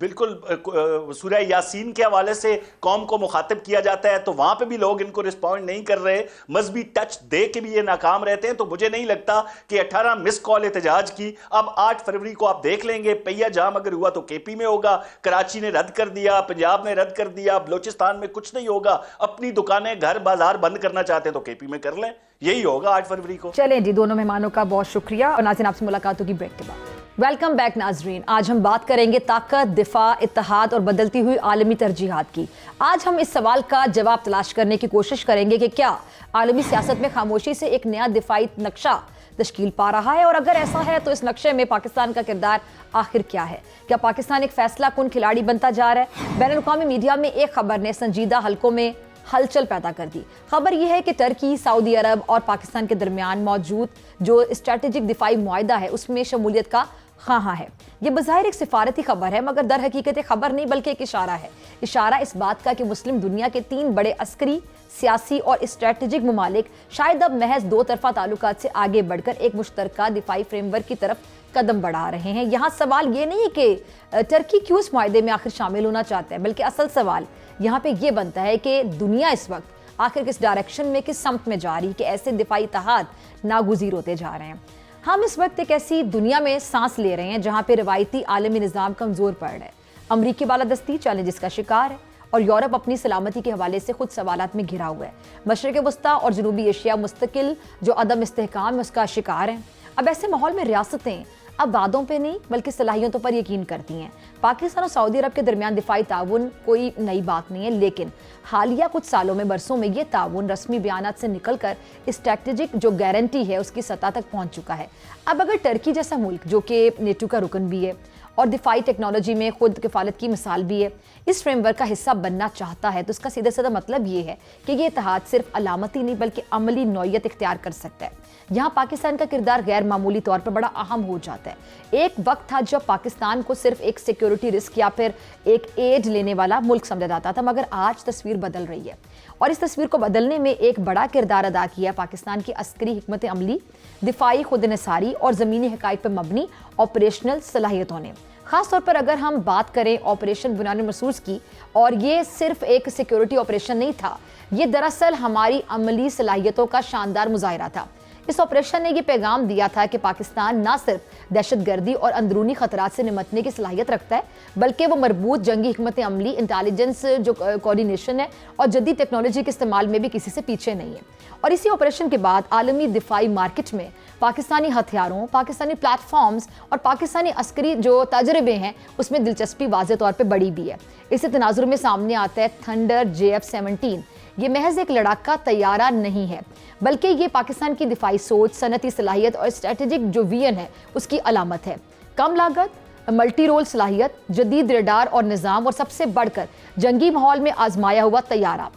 बिल्कुल सूरह यासीन के हवाले से कौम को मुखातिब किया जाता है, तो वहां पे भी लोग इनको रिस्पॉन्ड नहीं कर रहे, मजहबी टच दे के भी ये नाकाम रहते हैं। तो मुझे नहीं लगता कि 18 मिस कॉल एहतजाज की, अब 8 फरवरी को आप देख लेंगे, पहिया जाम अगर हुआ तो केपी में होगा, कराची ने रद्द कर दिया, पंजाब ने रद्द कर दिया, बलोचिस्तान में कुछ नहीं होगा। अपनी दुकानें, घर बाजार बंद करना चाहते हैं तो केपी में कर लें, यही होगा 8 फरवरी को। चलें जी, दोनों मेहमानों का बहुत शुक्रिया, और नाज़रीन आपसे मुलाकात होगी ब्रेक के बाद। वेलकम बैक नाजरीन। आज हम बात करेंगे ताकत, दिफा, इत्तेहाद और बदलती हुई आलमी तरजीहात की। आज हम इस सवाल का जवाब तलाश करने की कोशिश करेंगे कि क्या आलमी सियासत में खामोशी से एक नया दिफाई नक्शा तश्कील पा रहा है, और अगर ऐसा है तो इस नक्शे में पाकिस्तान का किरदार आखिर क्या है। क्या पाकिस्तान एक फैसला कुन खिलाड़ी बनता जा रहा है? बैनुल-अक़वामी मीडिया में एक खबर ने संजीदा हलकों में हलचल पैदा कर दी। खबर यह है कि टर्की, सऊदी अरब और पाकिस्तान के दरमियान मौजूद जो स्ट्रेटेजिक दिफाई मुआहदा है उसमें शमूलियत का हाँ है। ये बज़ाहिर एक सिफारती खबर है, मगर दर हकीकत खबर नहीं बल्कि एक इशारा है। इशारा इस बात का कि मुस्लिम दुनिया के 3 बड़े अस्करी, सियासी और स्ट्रेटेजिक ममालिक शायद अब महज 2 तरफा ताल्लुकात से आगे बढ़कर एक मुश्तरका दिफाई फ्रेमवर्क की तरफ कदम बढ़ा रहे हैं। यहाँ सवाल ये नहीं है कि टर्की क्यों इस मुआहदे में आखिर शामिल होना चाहता है, बल्कि असल सवाल यहाँ पे ये बनता है कि दुनिया इस वक्त आखिर किस डायरेक्शन में, किस समत में जा रही है कि ऐसे दिफाई इत्तेहाद नागुज़ीर होते जा रहे हैं। हम इस वक्त एक ऐसी दुनिया में सांस ले रहे हैं जहाँ पे रवायती आलमी निज़ाम कमज़ोर पड़ रहा है, अमरीकी बालादस्ती चैलेंजेस का शिकार है और यूरोप अपनी सलामती के हवाले से खुद सवालात में घिरा हुआ है। मशरिक़ वस्ता और जनूबी एशिया मुस्तकिल जो अदम इस्तेहकाम है उसका शिकार है। अब ऐसे माहौल में रियासतें अब वादों पे नहीं बल्कि सलाहियतों पर यकीन करती हैं। पाकिस्तान और सऊदी अरब के दरमियान दिफाई ताउन कोई नई बात नहीं है, लेकिन हालिया कुछ सालों में, बरसों में ये ताउन रस्मी बयानात से निकलकर स्ट्रेटेजिक जो गारंटी है उसकी सतह तक पहुंच चुका है। अब अगर टर्की जैसा मुल्क जो कि नेटो का रुकन भी है और दिफाई टेक्नोलॉजी में खुद किफ़ालत की मिसाल भी है, इस फ्रेमवर्क का हिस्सा बनना चाहता है, तो इसका सीधा सीधा मतलब ये है कि ये इत्तेहाद सिर्फ अलामती नहीं बल्कि अमली नौयत इख्तियार कर सकता है। यहाँ पाकिस्तान का किरदार गैर मामूली तौर पर बड़ा अहम हो जाता है। एक वक्त था जब पाकिस्तान को सिर्फ एक सिक्योरिटी रिस्क या फिर एक एड लेने वाला मुल्क समझा जाता था, मगर आज तस्वीर बदल रही है और इस तस्वीर को बदलने में एक बड़ा किरदार अदा किया पाकिस्तान की अस्करी हिकमत अमली, दिफाई खुदनिसारी और ज़मीनी हक़ाइक़ पर मबनी ऑपरेशनल सलाहियतों ने। ख़ास तौर पर अगर हम बात करें ऑपरेशन बुनियाद मरसूस की, और ये सिर्फ एक सिक्योरिटी ऑपरेशन नहीं था, ये दरअसल हमारी अमली सलाहियतों का शानदार मुजाहिरा था। इस ऑपरेशन ने यह पैगाम दिया था कि पाकिस्तान न सिर्फ दहशतगर्दी और अंदरूनी खतरात से निपटने की सलाहियत रखता है, बल्कि वो मरबूत जंगी हिकमत अमली, इंटेलिजेंस जो कोऑर्डिनेशन है और जदीद टेक्नोलॉजी के इस्तेमाल में भी किसी से पीछे नहीं है। और इसी ऑपरेशन के बाद आलमी दिफाई मार्केट में पाकिस्तानी हथियारों, पाकिस्तानी प्लेटफॉर्म्स और पाकिस्तानी अस्करी जो तजर्बे हैं उसमें दिलचस्पी वाज़े तौर पर बढ़ी भी है। इसी तनाजुर में सामने आता है थंडर JF-17। ये महज एक लड़ाका तैयारा नहीं है, बल्कि ये पाकिस्तान की दिफाई सोच, सनती सलाहियत और स्ट्रेटेजिक जो विजन है उसकी अलामत है। कम लागत, मल्टी रोल सलाहियत, जदीद रडार और निज़ाम और सबसे बढ़कर जंगी माहौल में आजमाया हुआ तैयारा।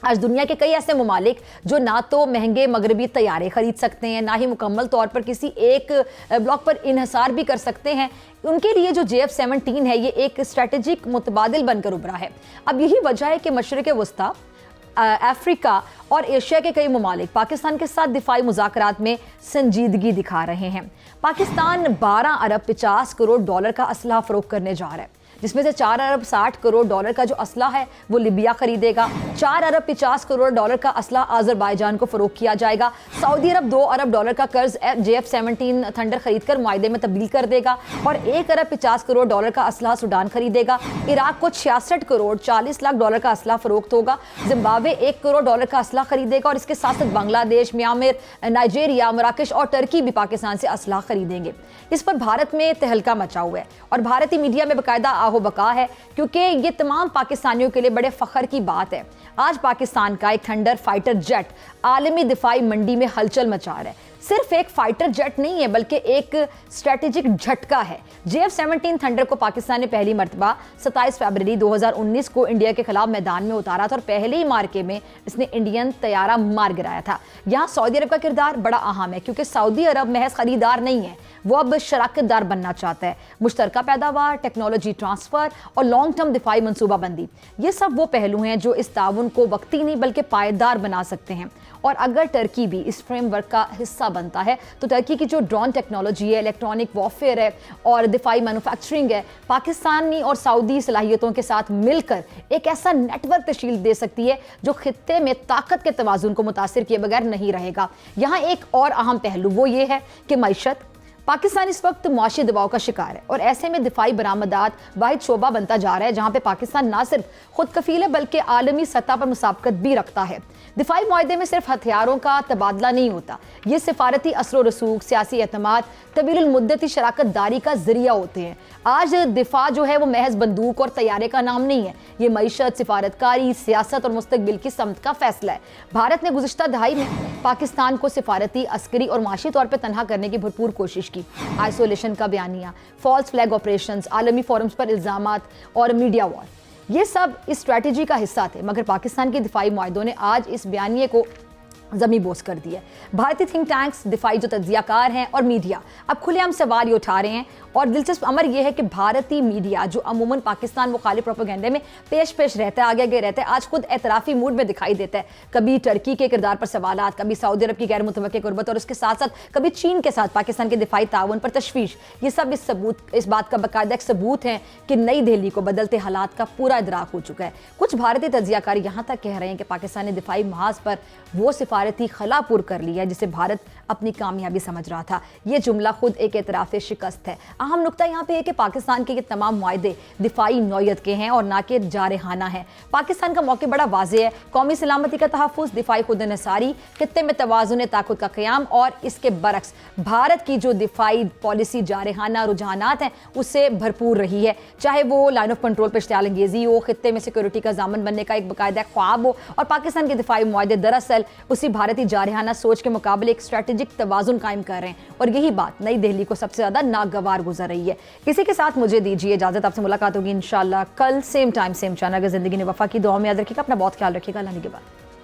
आज दुनिया के कई ऐसे ममालिक जो ना तो महंगे मगरबी तैयारे खरीद सकते हैं, ना ही मुकम्मल तौर पर किसी एक ब्लॉक पर इन्हसार भी कर सकते हैं, उनके लिए जो JF-17 है ये एक स्ट्रेटेजिक मुतबादिल बनकर उभरा है। अब यही वजह है कि मशरिक़ वस्ता, अफ्रीका और एशिया के कई ममालिक पाकिस्तान के साथ दिफाई मुज़ाकरात में संजीदगी दिखा रहे हैं। पाकिस्तान 12 अरब 50 करोड़ डॉलर का असलहा फ़रोख्त करने जा रहा है, जिसमें से 4 अरब 60 करोड़ डॉलर का जो असला है वो लिबिया खरीदेगा, 4 अरब 50 करोड़ डॉलर का असला अज़रबैजान को फ़रोख्त किया जाएगा, सऊदी अरब 2 अरब डॉलर का कर्ज JF-17 थंडर खरीद कर मुआहदे में तब्दील कर देगा और 1 अरब 50 करोड़ डॉलर का असला सूडान खरीदेगा। इराक को 66 करोड़ 40 लाख डॉलर का असला फ़रोख्त होगा, जिम्बाब्वे 1 करोड़ डॉलर का असला खरीदेगा और इसके साथ साथ बांग्लादेश, म्यांमार, नाइजीरिया, मराकश और टर्की भी पाकिस्तान से असला खरीदेंगे। इस पर भारत में तहलका मचा हुआ है और भारतीय मीडिया में बाकायदा आहो बका है, क्योंकि ये तमाम पाकिस्तानियों के लिए बड़े फख्र की बात है। आज पाकिस्तान का एक थंडर फाइटर जेट आलमी दिफाई मंडी में हलचल मचा रहा है। सिर्फ एक फाइटर जेट नहीं है बल्कि एक स्ट्रेटेजिक झटका है। JF-17 थंडर को पाकिस्तान ने पहली मरतबा 27 फरवरी 2019 को इंडिया के खिलाफ मैदान में उतारा था और पहले ही मार्के में इसने इंडियन तैयारा मार गिराया था। यहाँ सऊदी अरब का किरदार बड़ा अहम है, क्योंकि सऊदी अरब महज खरीदार नहीं है, वो अब शराकतदार बनना चाहता है। मुश्तरका पैदावार, टेक्नोलॉजी ट्रांसफ़र और लॉन्ग टर्म दिफाई मनसूबाबंदी, ये सब वो पहलू हैं जो इस ताउन को वक्ती नहीं बल्कि पायदार बना सकते हैं। और अगर टर्की भी इस फ्रेमवर्क का हिस्सा बनता है तो टर्की की जो ड्रोन टेक्नोलॉजी है, इलेक्ट्रॉनिक वॉरफेयर है और दिफाई मैन्युफैक्चरिंग है, पाकिस्तानी और सऊदी सलाहियतों के साथ मिलकर एक ऐसा नेटवर्क तश्कील दे सकती है जो खित्ते में ताकत के तवाज़ुन को मुतासिर किए बगैर नहीं रहेगा। यहाँ एक और अहम पहलू वो ये है कि मईशत, पाकिस्तान इस वक्त मुआशी दबाव का शिकार है और ऐसे में दिफाई बरामदात वाहिद शोबा बनता जा रहा है जहां पे पाकिस्तान ना सिर्फ खुद कफील है बल्कि आलमी सतह पर मुसाबकत भी रखता है। दिफाई मुआहदे में सिर्फ हथियारों का तबादला नहीं होता, ये सिफारती असर रसूख, सियासी एतमाद, तवील मुद्दती शराकत दारी का जरिया होते हैं। आज दिफा जो है वो महज बंदूक और तैयारे का नाम नहीं है, ये मईशत, सिफारतकारी, सियासत और मुस्तकबिल की समत का फैसला है। भारत ने गुज़िश्ता दहाई में पाकिस्तान को सिफारती, अस्करी और माशी तौर पर तनहा करने की भरपूर कोशिश की। आइसोलेशन का बयानिया, फॉल्स फ्लैग ऑपरेशन, आलमी फोरम्स पर इल्ज़ामात और मीडिया वॉर, ये सब इस स्ट्रैटेजी का हिस्सा थे। मगर पाकिस्तान के दिफाई मुआहदों ने आज इस बयानिए को ज़मी बोस कर दिया। भारतीय थिंक टैंक्स, दिफाई जो तज्जियाकार हैं और मीडिया अब खुलेआम सवाल ये उठा रहे हैं। और दिलचस्प अमर यह है कि भारतीय मीडिया जो अमूमन पाकिस्तान मुखालिफ प्रोपेगेंडे में पेश रहता है, आगे आगे रहता है, आज खुद एतराफ़ी मूड में दिखाई देता है। कभी टर्की के किरदार पर सवालात, कभी सऊदी अरब की गैर मुतवक्की कुर्बत और उसके साथ साथ कभी चीन के साथ पाकिस्तान के दिफाई ताउन पर तशवीश। ये सब इस बात का बाकायदा एक सबूत है कि नई दिल्ली को बदलते हालात का पूरा इदराक हो चुका है। कुछ भारतीय तज्जियाकार यहाँ तक कह रहे हैं कि पाकिस्तान ने दिफाई महाज पर वो सिफारती खला पुर कर लिया है जिसे भारत अपनी कामयाबी समझ रहा था। ये जुमला खुद एक एतराफ़ शिकस्त है। अहम नुकता यहाँ पे है कि पाकिस्तान के ये तमाम मुआहदे दिफाई नौयत के हैं और ना कि जारहाना है। पाकिस्तान का मौके बड़ा वाज़ेह है, कौमी सलामती का तहफ़्फ़ुज़, दिफाई खुद निसारी, खित्ते में तवाज़ुन ताक़ुत का क़याम। और इसके बरक्स भारत की जो दिफाई पॉलिसी जारहाना रुझानात हैं उससे भरपूर रही है, चाहे वो लाइन ऑफ कंट्रोल पर इश्तियाल अंगेज़ी हो, खित्ते में सिक्योरिटी का ज़ामन बनने का एक बाकायदा ख्वाब हो। और पाकिस्तान के दिफाई मुआहदे दरअसल उसी भारतीय जारहाना सोच के मुकाबले एक स्ट्रैटेजिक तवाज़ुन कायम कर रहे हैं और यही बात नई दिल्ली को सबसे ज़्यादा नागवार गुजर रही है। इसी के साथ मुझे दीजिए इजाज़त, आपसे मुलाकात होगी इंशाल्लाह कल सेम टाइम सेम चैनल। अगर ज़िंदगी ने वफ़ा की दुआ में याद रखिएगा, अपना बहुत ख्याल रखिएगा। अल्लाह निगहबान।